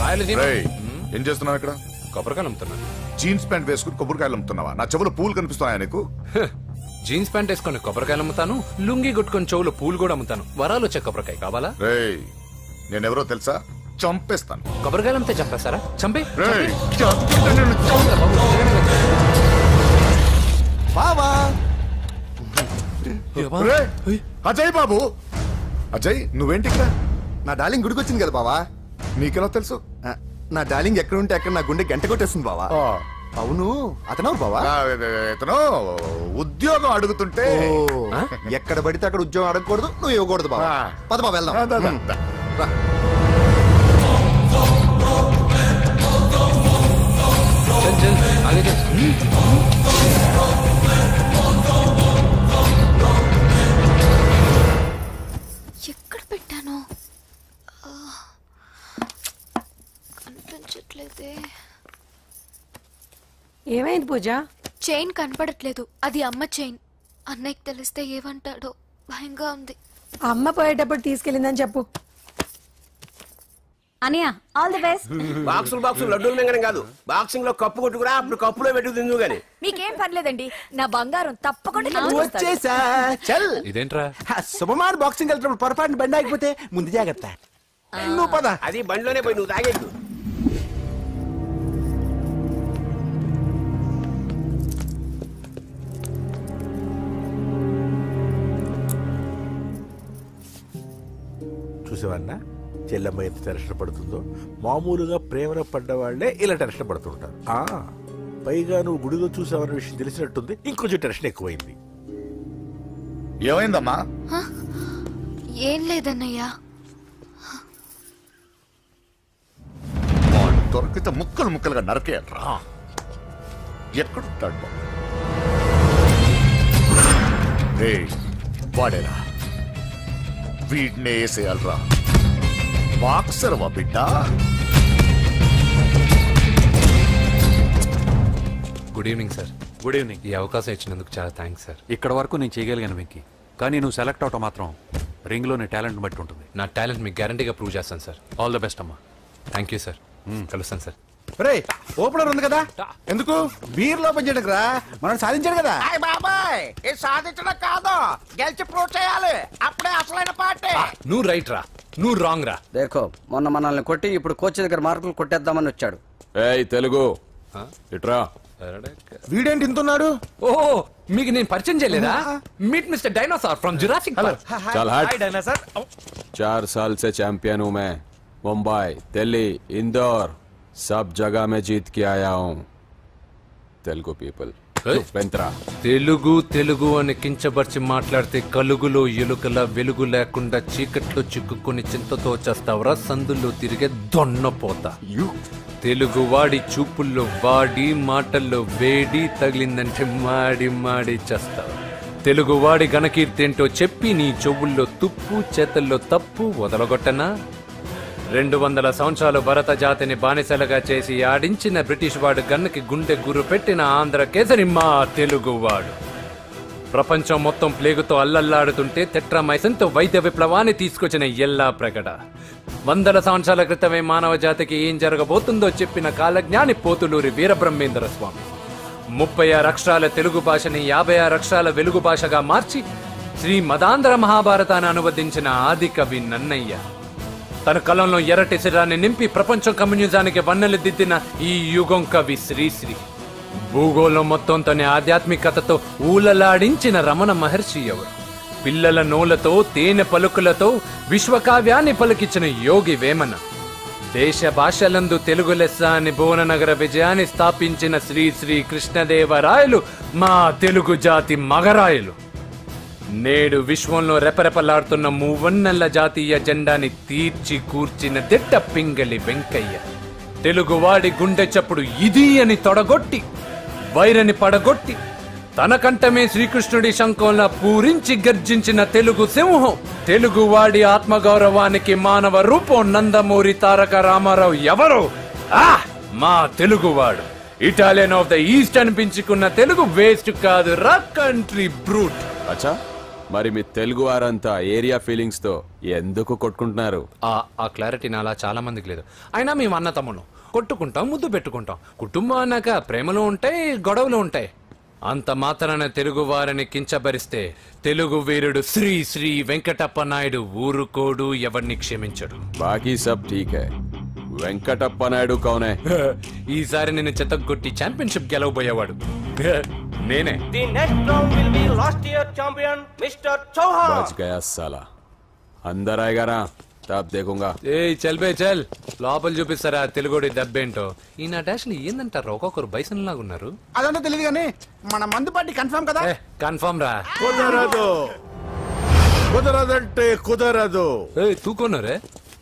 రాయలసీమ. ఏం చేస్తున్నావు ఇక్కడ? కొబ్బరికాయలు అమ్ముతున్నాను. జీన్స్ ప్యాంట్ వేసుకుని కొబ్బరికాయలు అమ్ముతున్నావా? నా చెవులు పూలు కనిపిస్తున్నాయా నీకు? జీన్స్ ప్యాంట్ వేసుకొని కొబ్బరికాయలు అమ్ముతాను. లుంగి కొట్టుకొని చెవులు పూలు కూడా అమ్ముతాను. వరాలు వచ్చే కొబ్బరికాయ కావాలా? నేనెవరో తెలుసా? చంపేస్తాను. కొబ్బరికాయలు అమ్మితే చంపేస్తారా? చంపే. బావా. అజయ్ బాబు. అజయ్ నువ్వేంటి ఇక్కడ? నా డార్లింగ్ గుడికి వచ్చింది కదా బావా. నీకెలా తెలుసు? నా డార్లింగ్ ఎక్కడ ఉంటే అక్కడ నా గుండె గంట కొట్టేస్తుంది బావా. అవును అతను బావా ఇతను ఉద్యోగం అడుగుతుంటే ఎక్కడ పడితే అక్కడ ఉద్యోగం అడగకూడదు, నువ్వు ఇవ్వకూడదు బావా. పద బావ వెళ్దాం. రా. ఎక్కడ పెట్టాను కనిపించట్లేదే. ఏమైంది పూజ? చైన్ కనపడట్లేదు. అది అమ్మ చైన్. అన్నయ్యకి తెలిస్తే ఏమంటాడో భయంగా ఉంది. అమ్మ పోయేటప్పుడు తీసుకెళ్ళిందని చెప్పు. అనియా ఆల్ ది బెస్ట్. బాక్సులు లడ్డూలు మింగడం కాదు, బాక్సింగ్ లో కప్పు కొట్టుకురా, అప్పుడు కప్పులో పెట్టు తిందు గాని. మీకేం పర్లేదండి, నా బంగారం తప్పకుండా వచ్చేసా. చల్. ఇదేంట్రా? శుభమాన్ బాక్సింగ్ వెళ్తున్నప్పుడు పొరపాటున బండి ఆగిపోతే ముందు జాగ్రత్త. నువ్వు పద. అది బండిలోనే పోయి నువ్వు తాగేద్దు. చూసేవాడినా చెల్లమ్మ ఎంత టెన్షన్ పడుతుందో. మామూలుగా ప్రేమలో పడ్డవాళ్లే ఇలా టెన్షన్ పడుతుంటారు. పైగా నువ్వు గుడిలో చూసావన్న విషయం తెలిసినట్టుంది, ఇంకొంచెం టెన్షన్ ఎక్కువైంది. ఏమైందమ్మా? ఏం లేదన్నయ్యా. దొరికితే ముక్కలు ముక్కలుగా నరకేయట్రా. ఎక్కడుంటాడు వాడేరా? వీడినే వేసేయాలరా. బాక్సర్వా బిడ్డ? Good evening sir. Good evening. ఈ అవకాశం ఇచ్చినందుకు చాలా థ్యాంక్స్ సార్. ఇక్కడ వరకు నేను చేయగలిగాను వెంకీ, కానీ నువ్వు సెలెక్ట్ అవటం మాత్రం రింగ్లో నీ టాలెంట్ బట్టి ఉంటుంది. నా టాలెంట్ మీకు గ్యారంటీగా ప్రూవ్ చేస్తాను సార్. ఆల్ ద బెస్ట్ అమ్మా. Thank you sir. కలుస్తాను సార్. రే ఓపెనర్ ఉంది కదా, ఎందుకు బీర్ ఓపెన్ చేయడానికి రా, మనం సాధించాడు కదా. బాబాయ్ ఇది సాధించడం కాదు, గెలిచి ప్రూవ్ చేయాలి, అప్పుడే అసలైన పార్టీ. నువ్వు రైట్ రా, నువ్వు రాంగ్ రా. దేఖో మొన్న మనల్ని కొట్టి ఇప్పుడు కోచ్ దగ్గర మార్కులు కొట్టేద్దామని వచ్చాడు. ఏయ్ తెలుగు ఇట్రా. వీడేంటి ఇంతున్నాడు? ఓహో మీకు నేను పరిచయం చేయలేదా? Meet mister dinosaur from Jurassic park. चल हट. हाय डायनासोर. 4 साल से चैंपियन हूँ मैं. मुंबई, दिल्ली, इंदौर, सब जगह में जीत के आया हूँ. तेलुगु पीपल తెలుగు అని కించబర్చి మాట్లాడితే కలుగులో ఎలుకల వెలుగు లేకుండా చీకట్లో చిక్కుకుని చింతతో చేస్తావరా? సందుల్లో తిరిగే దొన్నపోతా. తెలుగు వాడి చూపుల్లో వాడి మాటల్లో వేడి తగిలిందంటే మాడి మాడి చేస్తావు. తెలుగు వాడి ఘనకీర్తి ఏంటో చెప్పి నీ చెవుల్లో తుప్పు చేతల్లో తప్పు వదలగొట్టనా? 200 సంవత్సరాలు భరత జాతిని బానిసలుగా చేసి ఆడించిన బ్రిటిష్ వాడు గన్నకి గుండె గురు పెట్టిన ఆంధ్ర కేసరి మా తెలుగువాడు. ప్రపంచం మొత్తం ప్లేగుతో అల్లల్లాడుతుంటే టెట్రామైసిన్తో వైద్య విప్లవాన్ని తీసుకొచ్చిన ఎల్లా ప్రగడ. 100 సంవత్సరాల క్రితమే మానవ జాతికి ఏం జరగబోతుందో చెప్పిన కాలజ్ఞాని పోతులూరి వీరబ్రహ్మేంద్ర స్వామి. 36 అక్షరాల తెలుగు భాషని 56 అక్షరాల వెలుగు భాషగా మార్చి శ్రీ మదాంధ్ర మహాభారతాన్ని అనువదించిన ఆది కవి నన్నయ్య. తన కలంలో ఎర్రటి శిరాన్ని నింపి ప్రపంచం కమ్యూనిజానికి వన్నెలు దిద్దిన ఈ యుగం కవి శ్రీశ్రీ. భూగోళం మొత్తంతోనే ఆధ్యాత్మికతతో ఊలలాడించిన రమణ మహర్షి ఎవరు? పిల్లల నోలతో తేనె పలుకులతో విశ్వకావ్యాన్ని పలికించిన యోగి వేమన. దేశ భాషలందు తెలుగు లెస్స అని భువననగర విజయాన్ని స్థాపించిన శ్రీ శ్రీ కృష్ణదేవరాయలు మా తెలుగు జాతి మగరాయలు. నేడు విశ్వంలో రెపరెపలాడుతున్న మూవన్నెల జాతీయ జెండాని తీర్చి కూర్చిన దిట్ట పింగళి వెంకయ్య. తెలుగువాడి గుండె చప్పుడు ఇది అని తొడగొట్టి వైరని పడగొట్టి తన కంఠమే శ్రీకృష్ణుడి శంఖంలా పూరించి గర్జించిన తెలుగు సింహం. తెలుగువాడి ఆత్మగౌరవానికి మానవ రూపం నందమూరి తారక రామారావు ఎవరు? మా తెలుగువాడు. ఇటాలియన్ ఆఫ్ ద ఈస్ట్ అనిపించుకున్న తెలుగు వేస్ట్ కాదు రా కంట్రీ బ్రూట్. అచ్చా మరి మీ తెలుగు వారంతా ఏరియా ఫీలింగ్స్ తో ఎందుకు కొట్టుకుంటున్నారు? ఆ క్లారిటీ నాలా చాలా మందికి లేదు. అయినా మేము అన్న తమ్మును కొట్టుకుంటాం, ముద్దు పెట్టుకుంటాం. కుటుంబం అన్నాక ప్రేమలు ఉంటాయి, గొడవలు ఉంటాయి. అంత మాత్రాన తెలుగు వారిని కించబరిస్తే తెలుగు వీరుడు శ్రీ శ్రీ వెంకటప్ప నాయుడు ఊరుకోడు, ఎవరిని క్షమించడు. బాకీ సబ్ ఠీక్ హై. వెంకటప్ప నాయుడు కౌనే? ఈసారి నేను చెత్తగొట్టి ఛాంపియన్షిప్ గెలవబోయేవాడు నేనే. The next round will be last year champion Mr. Chauhan. बच गया साला. अंदर आएगा ना? तब देखूंगा ఏ చల్ బే చల్ లోపల చూపిస్తారా తెలుగుడి దబ్బేంటో ఈ నా డాష్లు ఏందంటారు ఒక్కొక్కరు బైసన్ లాగా ఉన్నారు అదంతా తెలియదు కానీ మన మందు పార్టీ కన్ఫర్మ్ కదా కన్ఫర్మ్ రా కుదరదు కుదరదంటే కుదరదు తూకొన్నారే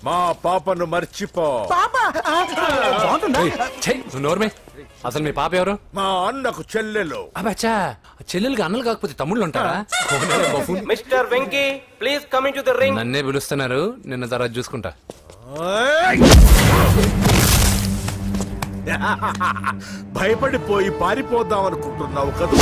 మా పాపను మర్చిపో నోర్మే అసలు మీ పాప ఎవరు మా అన్నకు చెల్లెలు అబ్బచ్చా చెల్లెలుగా అన్నలు కాకపోతే తమ్ముళ్ళు ఉంటారా mister Venky please come in to the ring. నన్నే పిలుస్తున్నారు నిన్న తర్వాత చూసుకుంటా భయపడిపోయి పారిపోదాం అనుకుంటున్నావు కదా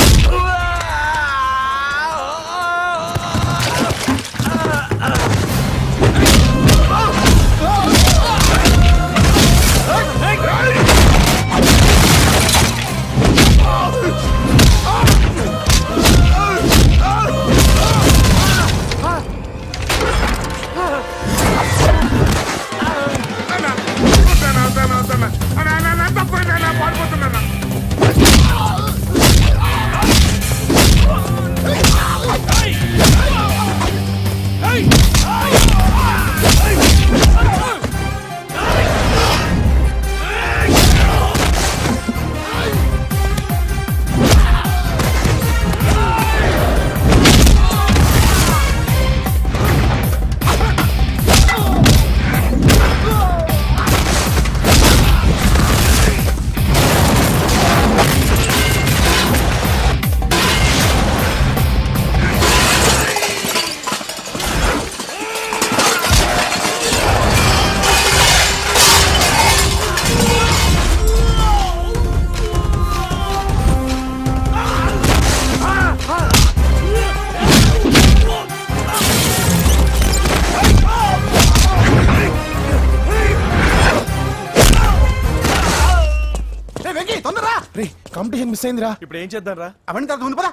కాంపిటీషన్ మిస్ అయిందిరా. ఇప్పుడు ఏం చేద్దాం రా? అవన్నీ తర్వాత ముందు పదా.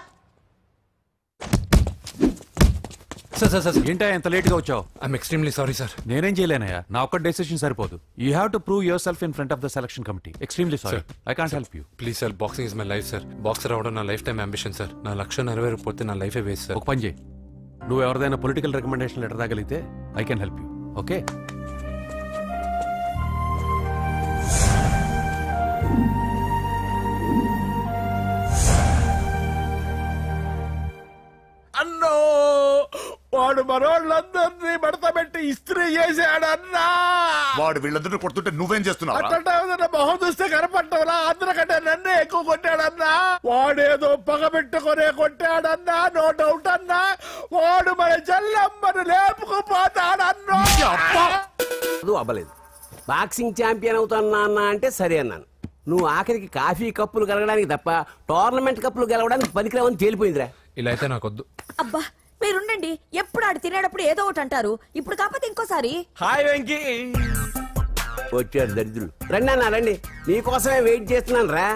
సార్ ఏంటా ఎంత లేట్ గా వచ్చావు? I'm extremely sorry sir. నేనేం చేయలేనయ్యా, నా ఒక్క డెసిషన్ సరిపోదు. You have to prove your self in front of the selection committee. Extremely sorry, I can't help you. Please sir, boxing is my life sir. Boxer అవడం నా life time ambition sir. నా లక్ష్యం నెరవేరకపోతే నా లైఫే waste sir. ఒక పని చేయి, నువ్వు ఎవరిదైనా పొలిటికల్ రికమెండేషన్ లెటర్ రాగలిగితే I can help you. Okay? అన్నో వాడు మనోళ్ళందరినీ మడత పెట్టి ఇస్త్రీ చేశాడన్నా. వాడు వీళ్ళందరూ కొడుతుంటే నువ్వేం చేస్తున్నావు? అట్లా మొహం చూస్తే కనపడ్డవలా, అందరికంటే నన్నే ఎక్కువ కొట్టాడన్నా. వాడేదో పగ పెట్టుకునే కొట్టాడన్నా, నో డౌట్ అన్నా. వాడు మన చెల్లమ్మను లేపుకుపోతాడన్నా. అవ్వలేదు. బాక్సింగ్ ఛాంపియన్ అవుతున్నా అన్నా అంటే సరే అన్నాను. నువ్వు ఆఖరికి కాఫీ కప్పులు గెలవడానికి తప్ప టోర్నమెంట్ కప్పులు గెలవడానికి పనికిరావని తేలిపోయిందిరా. ఇలా అయితే నాకొద్దు. అబ్బా మీరుండండి, ఎప్పుడు ఆడు తినేటప్పుడు ఏదో ఒకటి అంటారు. ఇప్పుడు కాకపోతే ఇంకోసారి. హాయ్ వెంకీ. వచ్చాడు దరిద్రులు. రండి అన్న రండి, మీకోసమే వెయిట్ చేస్తున్నాను రా.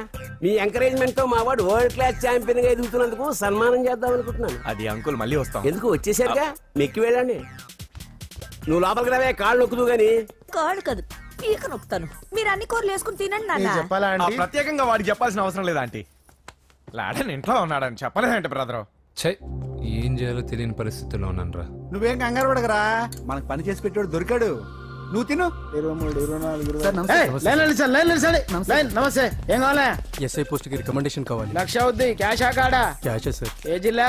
మీ ఎంకరేజ్మెంట్ తో మా వాడు వరల్డ్ క్లాస్ ఛాంపియన్ గా ఎదుగుతున్నందుకు సన్మానం చేద్దాం అనుకుంటున్నాను. అది అంకుల్ మళ్ళీ వస్తాం. ఎందుకు వచ్చేసరిగా మెక్కి వెళ్ళండి. నువ్వు లోపలికి రావే, కాళ్ళు నొక్కుదు గాని. కాళ్ళు కాదు, పీక నొక్కుతాను. మీరు అన్ని కూరలు వేసుకుని తినండి నాన్న. ప్రత్యేకంగా వాడికి చెప్పాల్సిన అవసరం లేదా ఆంటీ? లాడన్ ఇంట్లో ఉన్నాడని చెప్పలేదంటే బ్రదరు. ఛై, ఏం చేయాలో తెలియని పరిస్థితుల్లో ఉన్నాను రా. నువ్వేం కంగారు పడకరా, మనకు పని చేసి పెట్టాడు దొరికాడు. నువ్వు తిను. 23, 24, నమస్తే. ఏం కావాలా? ఎస్ఐ పోస్ట్ కి రికమెండేషన్ కావాలి. 1 లక్ష అవుద్ది. క్యాషా కాడా? క్యాషే సార్. ఏ జిల్లా?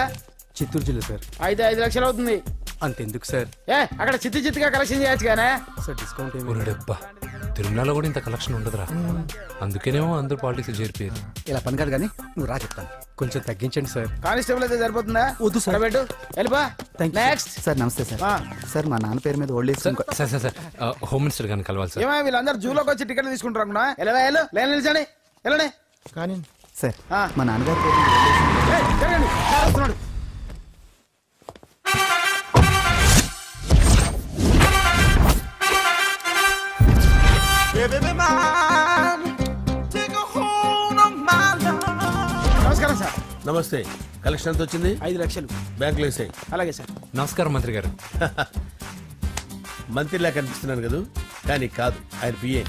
చిత్తూరు జిల్లా సార్. 5 లక్షలు అవుతుంది. అంతెందుకు సార్? అక్కడ చిత్తుగా కలెక్షన్ చేయొచ్చు కానీ సార్. డిస్కౌంట్ డబ్బా, తిరుమలలో కూడా ఇంత కలెక్షన్ ఉండదురా. అందుకేనేమో అందరూ పాలిటిక్స్ చేరిపోయారు. ఇలా పని కాదు కానీ నువ్వు రా చెప్తాను. కొంచెం తగ్గించండి సార్. కానిస్టేబుల్ అయితే సరిపోతుందా? వద్దు సార్. పెట్టు వెళ్ళిపా. Next sir. నమస్తే సార్. సార్ మా నాన్న పేరు మీద old age sir sir home minister గారిని కలవాలి సార్. ఏమో వీళ్ళందరూ జూలోకి వచ్చి టికెట్లు తీసుకుంటారు అనుకున్నా. లైన్ నిలిచండి, వెళ్ళండి. కానీ సార్ మా నాన్నగారి పేరు మీద జరగండి, వస్తున్నాడు. నమస్కారం సార్. నమస్తే. కలెక్షన్ ఎంత వచ్చింది? 5 లక్షలు. బ్యాంకులో వేసాయి. అలాగే సార్. నమస్కారం మంత్రి గారు. మంత్రిలా కనిపిస్తున్నాను కదా, కానీ కాదు, ఆయన పిఏ.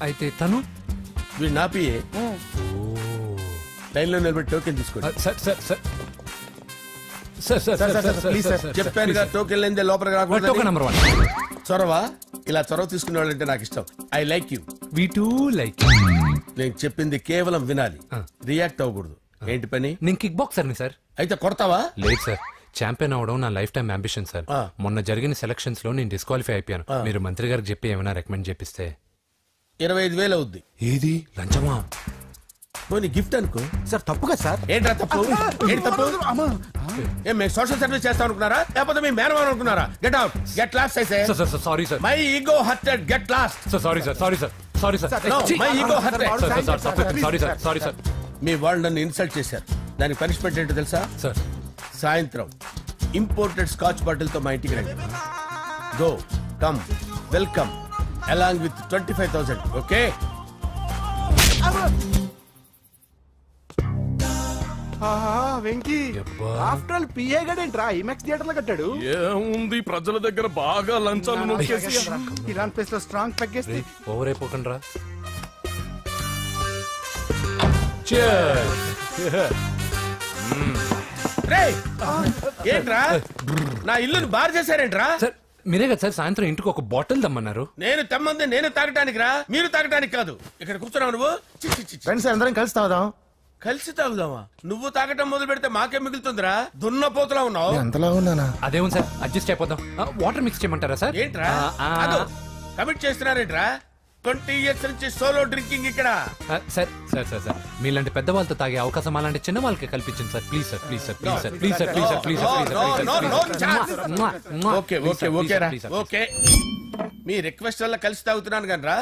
అయితే తను వీడు నా పిఏ. లైన్లో నిలబెట్టి టోకెన్ తీసుకోండి. చెప్పాను కదా, టోకెన్ లేదే లోపలికి రాకూడదు. టోకెన్ నెంబర్ 1 చొరవ ఇలా చొరవ తీసుకునే వాళ్ళంటే నాకు ఇష్టం. I like you. We two like. నేను చెప్పింది కేవలం వినాలి, రియాక్ట్ అవ్వకూడదు. ఏంటి పని? నేను కిక్ బాక్సర్ని సార్. అయితే కొడతావా? లేదు సార్, ఛాంపియన్ అవడం నా లైఫ్ టైం అంబిషన్ సార్. మొన్న జరిగిన సెలక్షన్స్ లో నేను డిస్క్వాలిఫై అయిపోయాను. మీరు మంత్రి గారికి చెప్పి ఏమైనా రికమెండ్ చేపిస్తే 25,000 అవుద్ది. ఏది లంచమా? పోనీ గిఫ్ట్ అనుకో. సార్ తప్పుగా సార్. ఏంట్రా తప్పు? ఏంటి తప్పు? ఏం మేము సోషల్ సర్వీస్ చేస్తాం అనుకున్నారా, లేకపోతే మీ మేనమాన్ అనుకున్నారా? Get out, get lost. అయితే sorry sir, my ego hurted, get lost. Sorry sir, sorry sir, sorry sir, my ego hurted. Sorry sir, sorry sir. మీ వాళ్ళు నన్ను ఇన్సల్ట్ చేశారు, దానికి పనిష్మెంట్ ఏంటో తెలుసా? సార్ సాయంత్రం ఇంపోర్టెడ్ స్కాచ్ బాటిల్ తో మా ఇంటికి రండి. Go come welcome along with 25,000. Okay? Venky after all PA గడేంట్రా ఐమాక్స్ థియేటర్ లో కట్టాడు. ఏముంది, ప్రజల దగ్గర బాగా లంచాలు నొక్కేసి ఇలాంటి ప్లేస్ లో స్ట్రాంగ్ తగ్గేస్తే ఓవర్ అయిపోకండి రా. ఏంట్రా నా ఇల్లుని బార్ చేశారేంట్రా? సార్ మీరే కదా సార్ సాయంత్రం ఇంటికి ఒక బాటిల్ దమ్మన్నారు. నేను తెమ్మంది నేను తాగటానికి రా, మీరు తాగటానికి కాదు. ఇక్కడ కూర్చున్నావు నువ్వు. ఫ్రెండ్స్ అందరం కలిసి తాగుదాం. కలిసి తాగుదామా? నువ్వు తాగటం మొదలు పెడితే మాకే మిగులుతుందిరా. దున్నపోతులా ఉన్నావు. ఎంతలా ఉన్నానా? అదేమో సార్ అడ్జస్ట్ అయిపోదాం. వాటర్ మిక్స్ చేయమంటారా సార్? ఏంట్రా కమిట్ చేస్తున్నారేంట్రా? 20 years నుంచి సోలో డ్రింకింగ్ ఇక్కడ. సార్ సార్ సార్ సార్ మీలాంటి పెద్ద వాళ్ళతో తాగే అవకాశం అలాంటి చిన్న వాళ్ళకి కల్పించండి sir. Please sir, please sir, please sir, please sir, please sir, please sir. Okay okay okay రా, ఓకే. మీ రిక్వెస్ట్ వల్ల కలిసి తాగుతున్నాను కానీ రా,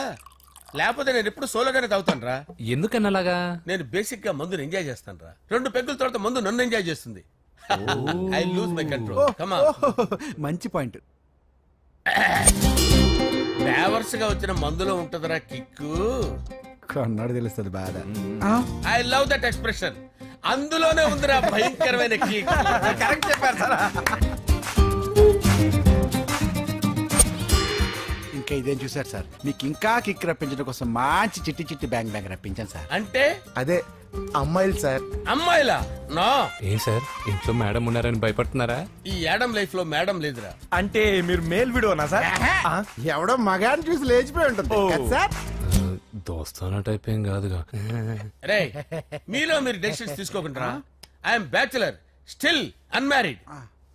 లేకపోతే నేను ఎప్పుడు సోలోగానే తాగుతాను రా. ఎందుకన్నా అలాగా? నేను బేసిక్ గా మందుని ఎంజాయ్ చేస్తాను రా. 2 పెగ్గుల తర్వాత మందు నన్ను ఎంజాయ్ చేస్తుంది. I lose my control. Come on. మంచి పాయింట్. ఫ్లేవర్స్ గా వచ్చిన మందులో ఉంటదరా కిక్కు. కన్నాడు తెలుస్తుంది బాధ. I love that expression. అందులోనే ఉందిరా భయంకరమైన కిక్. కరెక్ట్ చెప్పారు సార్. ఇంకా ఇదేం చూసారు సార్, మీకు ఇంకా కిక్ రప్పించడం కోసం మంచి చిట్టి చిట్టి బ్యాంగ్ బ్యాంగ్ రప్పించాను సార్. అంటే అదే అమ్మాయిలు సార్. అమ్మాయిలా? నో. ఏం సార్ ఇంట్లో మేడం ఉన్నారని భయపడుతున్నారా? ఈ యాడమ్ లైఫ్ లో మేడం లేదురా. అంటే మీరు మేల్ వీడియోనా సార్? ఎవడో మగాన్ని చూసి లేచిపోయి ఉంటుంది సార్. దోస్తానా టైప్ ఏం కాదుగా. రే మీలో మీరు డెసిషన్స్ తీసుకోకుండా. I'm bachelor, still unmarried.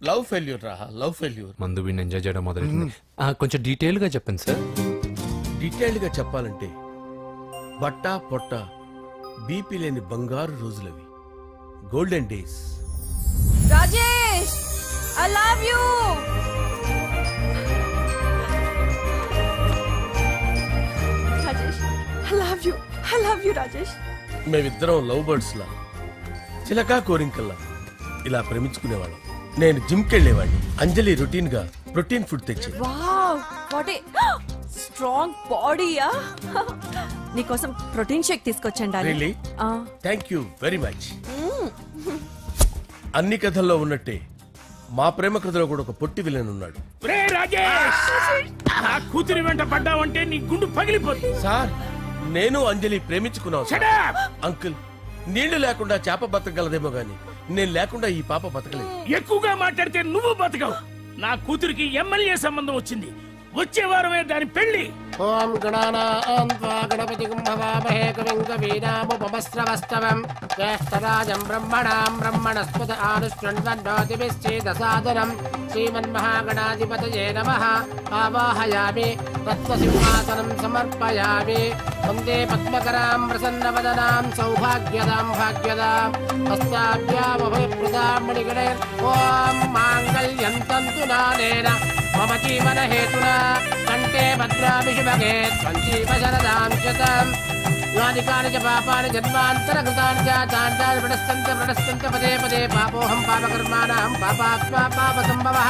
Love failure రా, లవ్ ఫెయిల్యూర్. మందు వీడిని ఎంజాయ్ చేయడం మొదలైంది. కొంచెం డీటెయిల్ గా చెప్పండి సార్. డీటెయిల్డ్ గా చెప్పాలంటే బట్టా పొట్ట బీపీ లేని బంగారు రోజులవి, golden days. Rajesh I love you. Rajesh I love you, I love you Rajesh. మేమిద్దరం లవ్ బర్డ్స్ లా, చిలకా కోరింకల్లా ఇలా ప్రేమించుకునేవాళ్ళం. నేను జిమ్ కెళ్ళేవాడిని. అంజలి రొటీన్ గా ప్రోటీన్ ఫుడ్ తెచ్చి. వావ్ వాట్ ఏ స్ట్రాంగ్ బాడీయా. నీకోసం ప్రోటీన్ షేక్ తీసుకొచ్చండి. Really? Thank you very much. అన్ని కథల్లో ఉన్నట్టే మా ప్రేమ కథలో కూడా ఒక పొట్టి విలన్ ఉన్నాడు. కూతురి వెంట పడ్డావంటే నీ గుండు పగిలిపోతుంది. సార్ నేను అంజలి ప్రేమించుకున్నాను. అంకుల్ నీళ్లు లేకుండా చేప బతకగలదేమో గాని నేను లేకుండా ఈ పాప బతకలేదు. ఎక్కువగా మాట్లాడితే నువ్వు బతకవు. నా కూతురికి ఎమ్మెల్యే సంబంధం వచ్చింది. వచ్చే వారమే దాని పెళ్లి. ఓం గణానాం త్వా గణపతిం భవామహే కవిం కవీనాముపమస్రవస్తవం జ్యేష్ఠరాజం బ్రహ్మణాం బ్రహ్మణస్పద ఆనుష్ఠ్వన్నోతిభిశ్చేదసాదనం శ్రీమన్మహాగణాధిపతయే నమః. ఆవాహయామి తత్వసింహాసనం సమర్పయామి. వందే పద్మకరాం ప్రసన్నవదనాం సౌభాగ్యదాం భాగ్యదాం హస్తాభ్యామభయప్రదాం మణిగణే. ఓం మాంగళ్యం తంతు నానేన మమ జీవన హేతునా కంటే భద్రామి శుభగే త్వం జీవ శరదాం శతం. యాని కాని చ పాపాని జన్మాంతరకృతాని చ తాని ప్రణశ్యంత పదే పదే పాపోహం పాపకర్మాణం పాపాత్మా పాపసంభవః.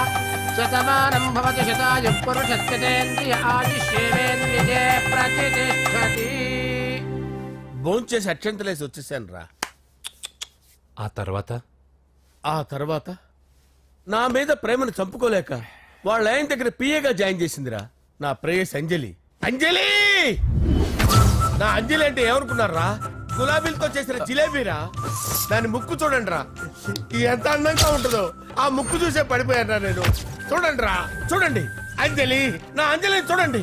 శతమానం భవతి శతాయుః పురుషస్యేంద్రియ ఆయుష్యేంద్రియే ప్రతిష్టతి. భోంచేసి అక్షంతలేసి వచ్చేసాను రా. ఆ తర్వాత నా మీద ప్రేమను చంపుకోలేక వాళ్ళ ఆయన దగ్గర పిఏగా జాయిన్ చేసిందిరా నా ప్రేయస్ అంజలి. అంజలి నా అంజలి అంటే ఏమనుకున్నారా? గులాబీలతో చేసిన జిలేబీరా. దాని ముక్కు చూడండి రా, ఎంత అందంగా ఉంటుందో. ఆ ముక్కు చూసే పడిపోయారా నేను. చూడండి రా, చూడండి అంజలి, నా అంజలి చూడండి.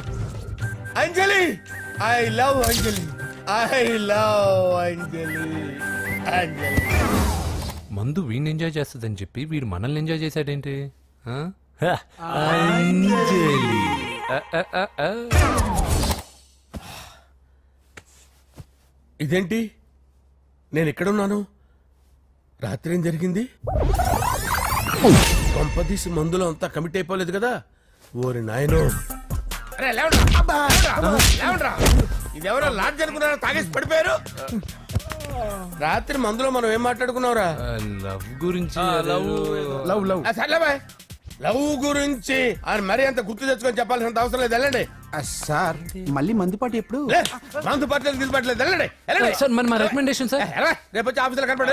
Anjali, I love Anjali, I love Anjali. Anjali మందు వీడిని ఎంజాయ్ చేస్తుందని చెప్పి వీడు మనల్ని ఎంజాయ్ చేశాడేంటి? అంజలి. ఇదేంటి, నేను ఎక్కడున్నాను? రాత్రి ఏం జరిగింది? కొంపదీసి మందులో అంతా కమిట్ అయిపోలేదు కదా? ఓరి నాయనో, ఇదెవరో లాడ్జ్ అనుకున్నారో తాగేసి పడిపోయారు. రాత్రి మందులో మనం ఏం మాట్లాడుకున్నావురా? లవ్ గురించి. లవ్ గురించి ఆయన మరీ అంత గుర్తు తెచ్చుకొని చెప్పాల్సినంత అవసరం లేదు. వెళ్ళండి సార్. మళ్ళీ మందుపాటి ఎప్పుడు? మందుపాట్లేదు గిల్లుపాట్లేదు. వెళ్ళండి సార్. మరి మా రికమెండేషన్ సార్. రేపు వచ్చి ఆఫీసులో కనపడి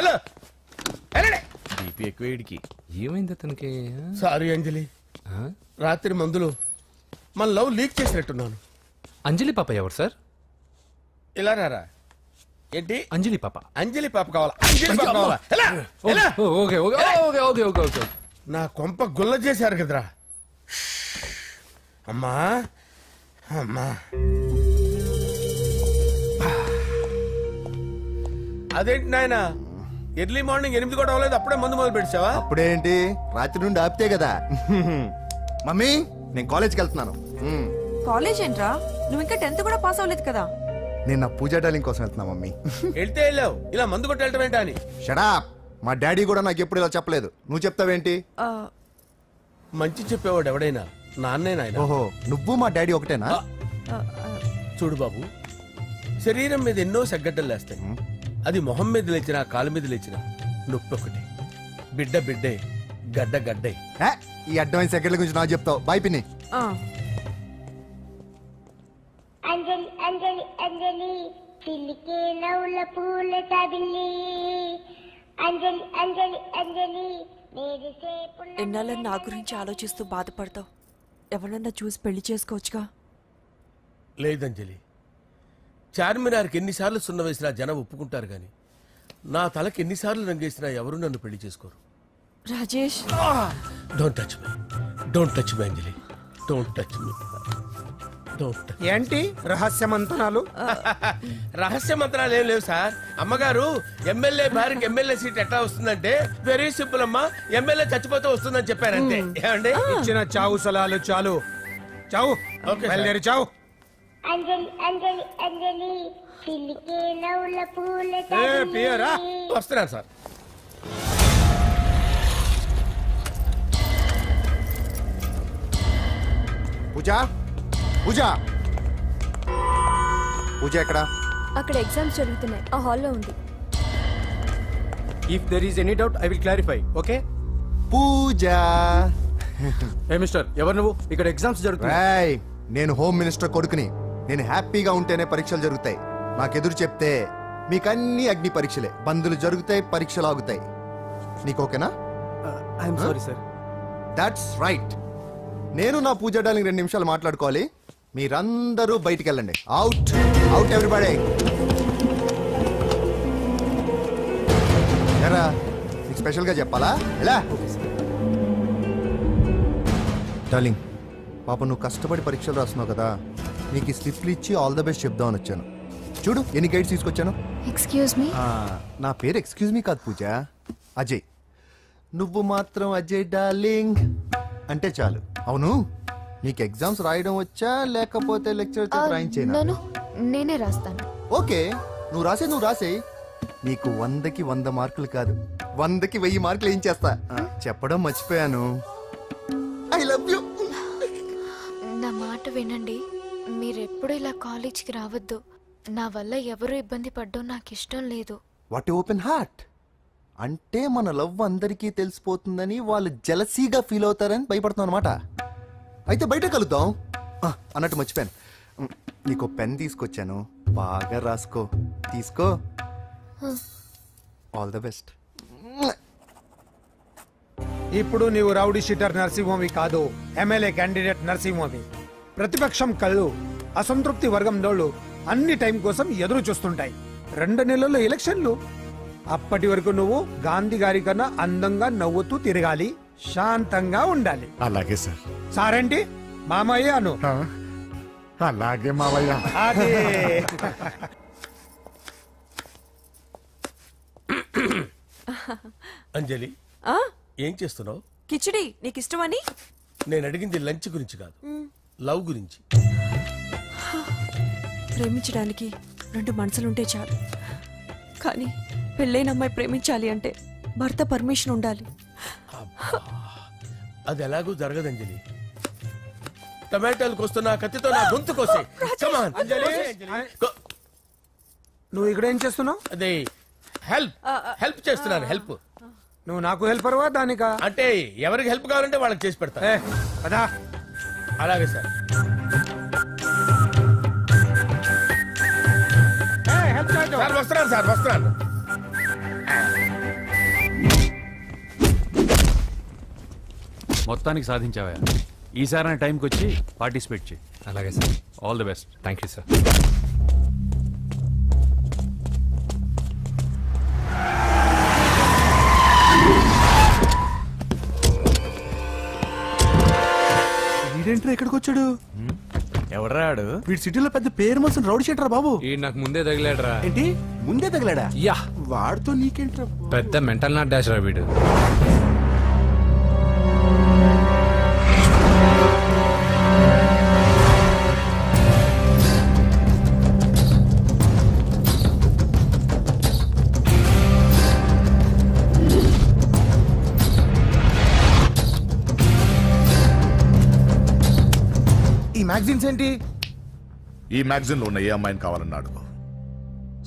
వెళ్ళండి. ఏమైంది అతనికి? సారీ అంజలి, రాత్రి మందులో మన లవ్ లీక్ చేసినట్టున్నాను. అంజలి పాప ఎవరు సార్? ఇలా రారా. ఏంటి అంజలి పాప? అంజలి పాప కావాలా? అంజలి పాప కావాలా? Okay okay okay okay okay okay. నా కొంప గుల్ల చేశారు కదరా. అమ్మా అమ్మా, అదేంటి నాయన, ఎర్లీ మార్నింగ్ 8 కూడా అవ్వలేదు, అప్పుడే మందు మొదలు పెట్టావా? అప్పుడేంటి, రాత్రి నుండి ఆపితే కదా. మమ్మీ, నేను కాలేజ్కి వెళ్తున్నాను. కాలేజ్ ఏంట్రా, నువ్వు ఇంకా 10th కూడా పాస్ అవ్వలేదు కదా. నేను నా పూజా డాలింగ్ కోసం వెళ్తున్నా మమ్మీ. వెళ్తే వెళ్ళావు, ఇలా మందు కొట్టి వెళ్ళటం ఏంటా అని. షడా, మా డాడీ కూడా నాకు ఎప్పుడు ఇలా చెప్పలేదు. నువ్వు చెప్తావేంటి? మంచి చెప్పేవాడు ఎవడైనా నాన్నే నాయన. ఓహో, నువ్వు మా డాడీ ఒకటేనా? చూడు బాబు, శరీరం మీద ఎన్నో సగ్గడ్డలు లేస్తాయి. అది మొహం మీద లేచినా కాలు మీద లేచినా నొప్పి ఒకటి. బిడ్డ బిడ్డే, గడ్డ గడ్డే. ఈ అడ్వాన్స్ సెకండ్ల గురించి నాకు చెప్తావు. బాయ్ పిన్ని. అంజలి అంజలి అంజలి పిల్లికే నవ్వుల పూల తబిల్లి. అంజలి అంజలి అంజలి ఎన్నాళ్ళని నా గురించి ఆలోచిస్తూ బాధపడతావు. ఎవరన్నా చూసి పెళ్లి చేసుకోవచ్చుగా. లేదంజలి, చార్మినార్కి ఎన్నిసార్లు సున్న వేసినా జనం ఒప్పుకుంటారు గాని నా తలకి ఎన్నిసార్లు రంగేసినా ఎవరు నన్ను పెళ్లి చేసుకోరు. Rajesh, don't touch me, don't touch me Anjali, don't touch me. ఏంటి రహస్య మంతనాలు? రహస్య మంత్రాలు ఏం లేవు సార్. అమ్మగారు ఎమ్మెల్యే భార్యకి ఎమ్మెల్యే సీట్ ఎట్లా వస్తుందంటే వెరీ సింపుల్ అమ్మా, ఎమ్మెల్యే చచ్చిపోతే వస్తుందని చెప్పారంటే. ఏమండి, ఇచ్చిన చావు సలాలు చాలు. చావు, బయలుదేరి చావు. అంజలి అంజలి అంజలి పిల్లికే నవ్వుల పూల తబిల్లి. వస్తున్నాను సార్. పూజ, పూజ, పూజ ఎక్కడ? అక్కడ ఎగ్జామ్స్ జరుగుతున్నాయి, ఆ హాల్లో ఉంది. If there is any doubt I will clarify. Okay Pooja. ఏ మిస్టర్, ఎవరు నువ్వు? ఇక్కడ ఎగ్జామ్స్ జరుగుతున్నాయి. నేను హోమ్ మినిస్టర్ కొడుకుని. నేను హ్యాపీగా ఉంటేనే పరీక్షలు జరుగుతాయి. నాకెదురు చెప్తే మీకన్నీ అగ్ని పరీక్షలే. బందులు జరుగుతాయి, పరీక్షలు ఆగుతాయి. నీకు ఓకేనా? I'm sorry sir. That's right. నేను నా పూజ డార్లింగ్ 2 నిమిషాలు మాట్లాడుకోవాలి. మీరందరూ బయటికి వెళ్ళండి. Out out everybody. ఎరా, నీకు స్పెషల్గా చెప్పాలా? ఎలా డార్లింగ్, పాప నువ్వు కష్టపడి పరీక్షలు రాస్తున్నావు కదా, నీకు ఈ స్లిప్లు ఇచ్చి ఆల్ ద బెస్ట్ చెప్దామని వచ్చాను. చూడు ఎన్ని గైడ్స్ తీసుకొచ్చాను. Excuse me. నా పేరు ఎక్స్క్యూజ్ మీ కాదు పూజ, అజయ్. నువ్వు మాత్రం అజయ్ డార్లింగ్ అంటే చాలు. అవును, నీకు ఎగ్జామ్స్ రాయడం వచ్చా లేకపోతే లెక్చర్ రాయించేనా? నేనే రాస్తాను. ఓకే, నువ్వు రాసే. నీకు 100కి 100 మార్కులు కాదు, 100కి 1000 మార్కులు ఏం చేస్తా. చెప్పడం మర్చిపోయాను, ఐ లవ్ యూ. నా మాట వినండి, మీరెప్పుడు ఇలా కాలేజ్కి రావద్దు. నా వల్ల ఎవరు ఇబ్బంది పడ్డం నాకు ఇష్టం లేదు. What open heart. అంటే మన లవ్ అందరికీ తెలిసిపోతుందని వాళ్ళు జలసీగా ఫీల్ అవుతారని భయపడుతున్నాం అనమాట. అయితే బయట కలుద్దాం. అన్నట్టు మర్చిపోయాను, నీకు పెన్ తీసుకొచ్చాను, బాగా రాసుకో. తీసుకో. All the best. ఇప్పుడు నీవు రౌడీ షీటర్ నరసింహవి కాదు, ఎమ్మెల్యే క్యాండిడేట్ నరసింహవి. ప్రతిపక్షం కళ్ళు అసంతృప్తి వర్గం డోళ్ళు అన్ని టైం కోసం ఎదురు చూస్తుంటాయి. 2 నెలల్లో ఎలక్షన్లు. అప్పటి వరకు నువ్వు గాంధీ గారి కన్నా అందంగా నవ్వుతూ తిరగాలి, శాంతంగా ఉండాలి. అలాగే సార్. సారేంటి మామయ్య అను. అలాగే మావయ్య. అదే. అంజలి ఏం చేస్తున్నావు? కిచిడి నీకు ఇష్టమని. నేను అడిగింది లంచ్ గురించి కాదు, లవ్ గురించి. ప్రేమించడానికి 2 మనసులుంటే చాలు, కానీ పెళ్ళైన అమ్మాయి ప్రేమించాలి అంటే భర్త పర్మిషన్ ఉండాలి. అది ఎలాగూ జరగదు అంజలి. టమాటాలకు వస్తున్న కత్తితో నా గొంతు కోసే. నువ్వు ఇక్కడ ఏం చేస్తున్నావు? అదే హెల్ప్ చేస్తున్నాను. హెల్ప్. నువ్వు నాకు హెల్పర్వా దానికా? అంటే ఎవరికి హెల్ప్ కావాలంటే వాళ్ళకి చేసి పెడతా. అలాగే సార్. వస్తున్నాను సార్, వస్తున్నాను. మొత్తానికి సాధించావా? ఈసారి టైంకి వచ్చి పార్టిసిపేట్ చేయి. అలాగే sir. All the best. Thank you sir. వీడేంట్రా ఎక్కడికి వచ్చాడు? ఎవడరాడు? వీడి సిటీలో పెద్ద పేరు మోసిన రౌడీ షీటరా బాబు. నాకు ముందే తగిలాడరా. ఏంటి ముందే తగిలాడా? యా. వాడితో నీకేంట్రా? పెద్ద మెంటల్ నాట్ డాష్ రా వీడు. మ్యాగజైన్స్ ఏంటి? ఈ మ్యాగజైన్ లో ఉన్న ఏ అమ్మాయిని కావాలన్నాడు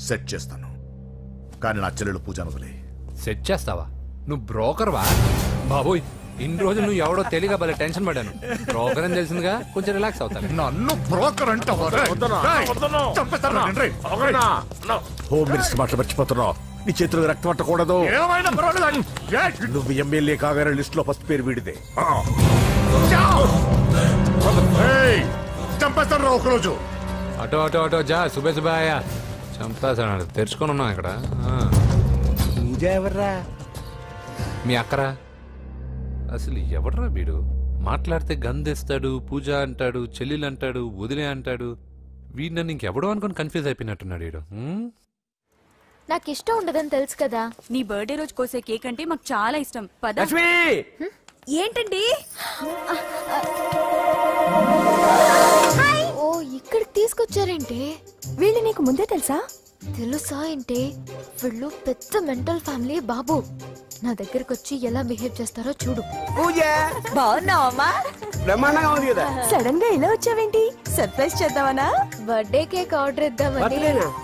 సెట్ చేస్తాను, కానీ నా చెల్లెలు పూజను వదిలే. సెట్ చేస్తావా? నువ్వు బ్రోకర్ వా? బాబోయ్, ఇన్ని రోజులు నువ్వు ఎవడో తెలియక భలే టెన్షన్ పడ్డాను. బ్రోకర్ అని తెలిసిందిగా కొంచెం రిలాక్స్ అవుతాను. నన్ను బ్రోకర్ అంటే హోమ్ మినిస్టర్ మాటలు మర్చిపోతున్నావు. నీ చేతులకు రక్తం పట్టకూడదు. నువ్వు ఎమ్మెల్యే కాగానే లిస్ట్ లో ఫస్ట్ పేరు వీడిదే. చంపేస్తాను ఒకరోజు. అటో అటో అటో జా. సుబే సుబే ఆయా. చంపేస్తాడు. తెరుచుకొని ఉన్నాం ఇక్కడ. పూజ ఎవర్రా? మీ అక్కరా. అసలు ఎవడరా వీడు? మాట్లాడితే గంధేస్తాడు, పూజ అంటాడు, చెల్లెలు అంటాడు, వదిలే అంటాడు. వీడు నన్ను ఇంకెవడో అనుకుని కన్ఫ్యూజ్ అయిపోయినట్టున్నాడు వీడు. నాకు ఇష్టం ఉండదని తెలుసు కదా. నీ బర్త్డే రోజు కోసే కేక్ అంటే మాకు చాలా ఇష్టం. పద. ఏంటండి? ఓ ఇక్కడికి తీసుకొచ్చారేంటే? వీళ్ళు నీకు ముందే తెలుసా? తెలుసా ఏంటే? వీళ్ళు పెద్ద మెంటల్ ఫ్యామిలీ బాబు. నా దగ్గరకు వచ్చి ఎలా బిహేవ్ చేస్తారో చూడు. పూజ బాగున్నావమ్మా? బ్రహ్మాండంగా ఉంది కదా. సడన్ గా ఇలా వచ్చావేంటి? సర్ప్రైజ్ చేద్దామనా? బర్త్డే కేక్ ఆర్డర్ ఇద్దామని.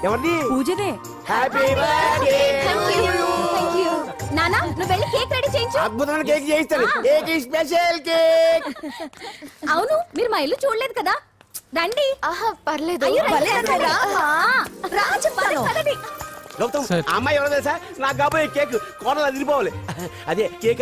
ఎవరిది? పూజనే. Happy birthday. Thank you. నానా నువ్వు వెళ్ళి కేక్ రెడీ చేయించు. అద్భుతమైన కేక్ చేయిస్తాను. Cake special cake. అవును మీరు మా ఇల్లు చూడలేదు కదా. రండి. ఆహా పర్లేదు. గౌతమ్, అమ్మాయి ఎవరో తెలుసా? నాకు కాబోయే కేక్ కోడలు అదిరిపోవాలి. అదే కేక్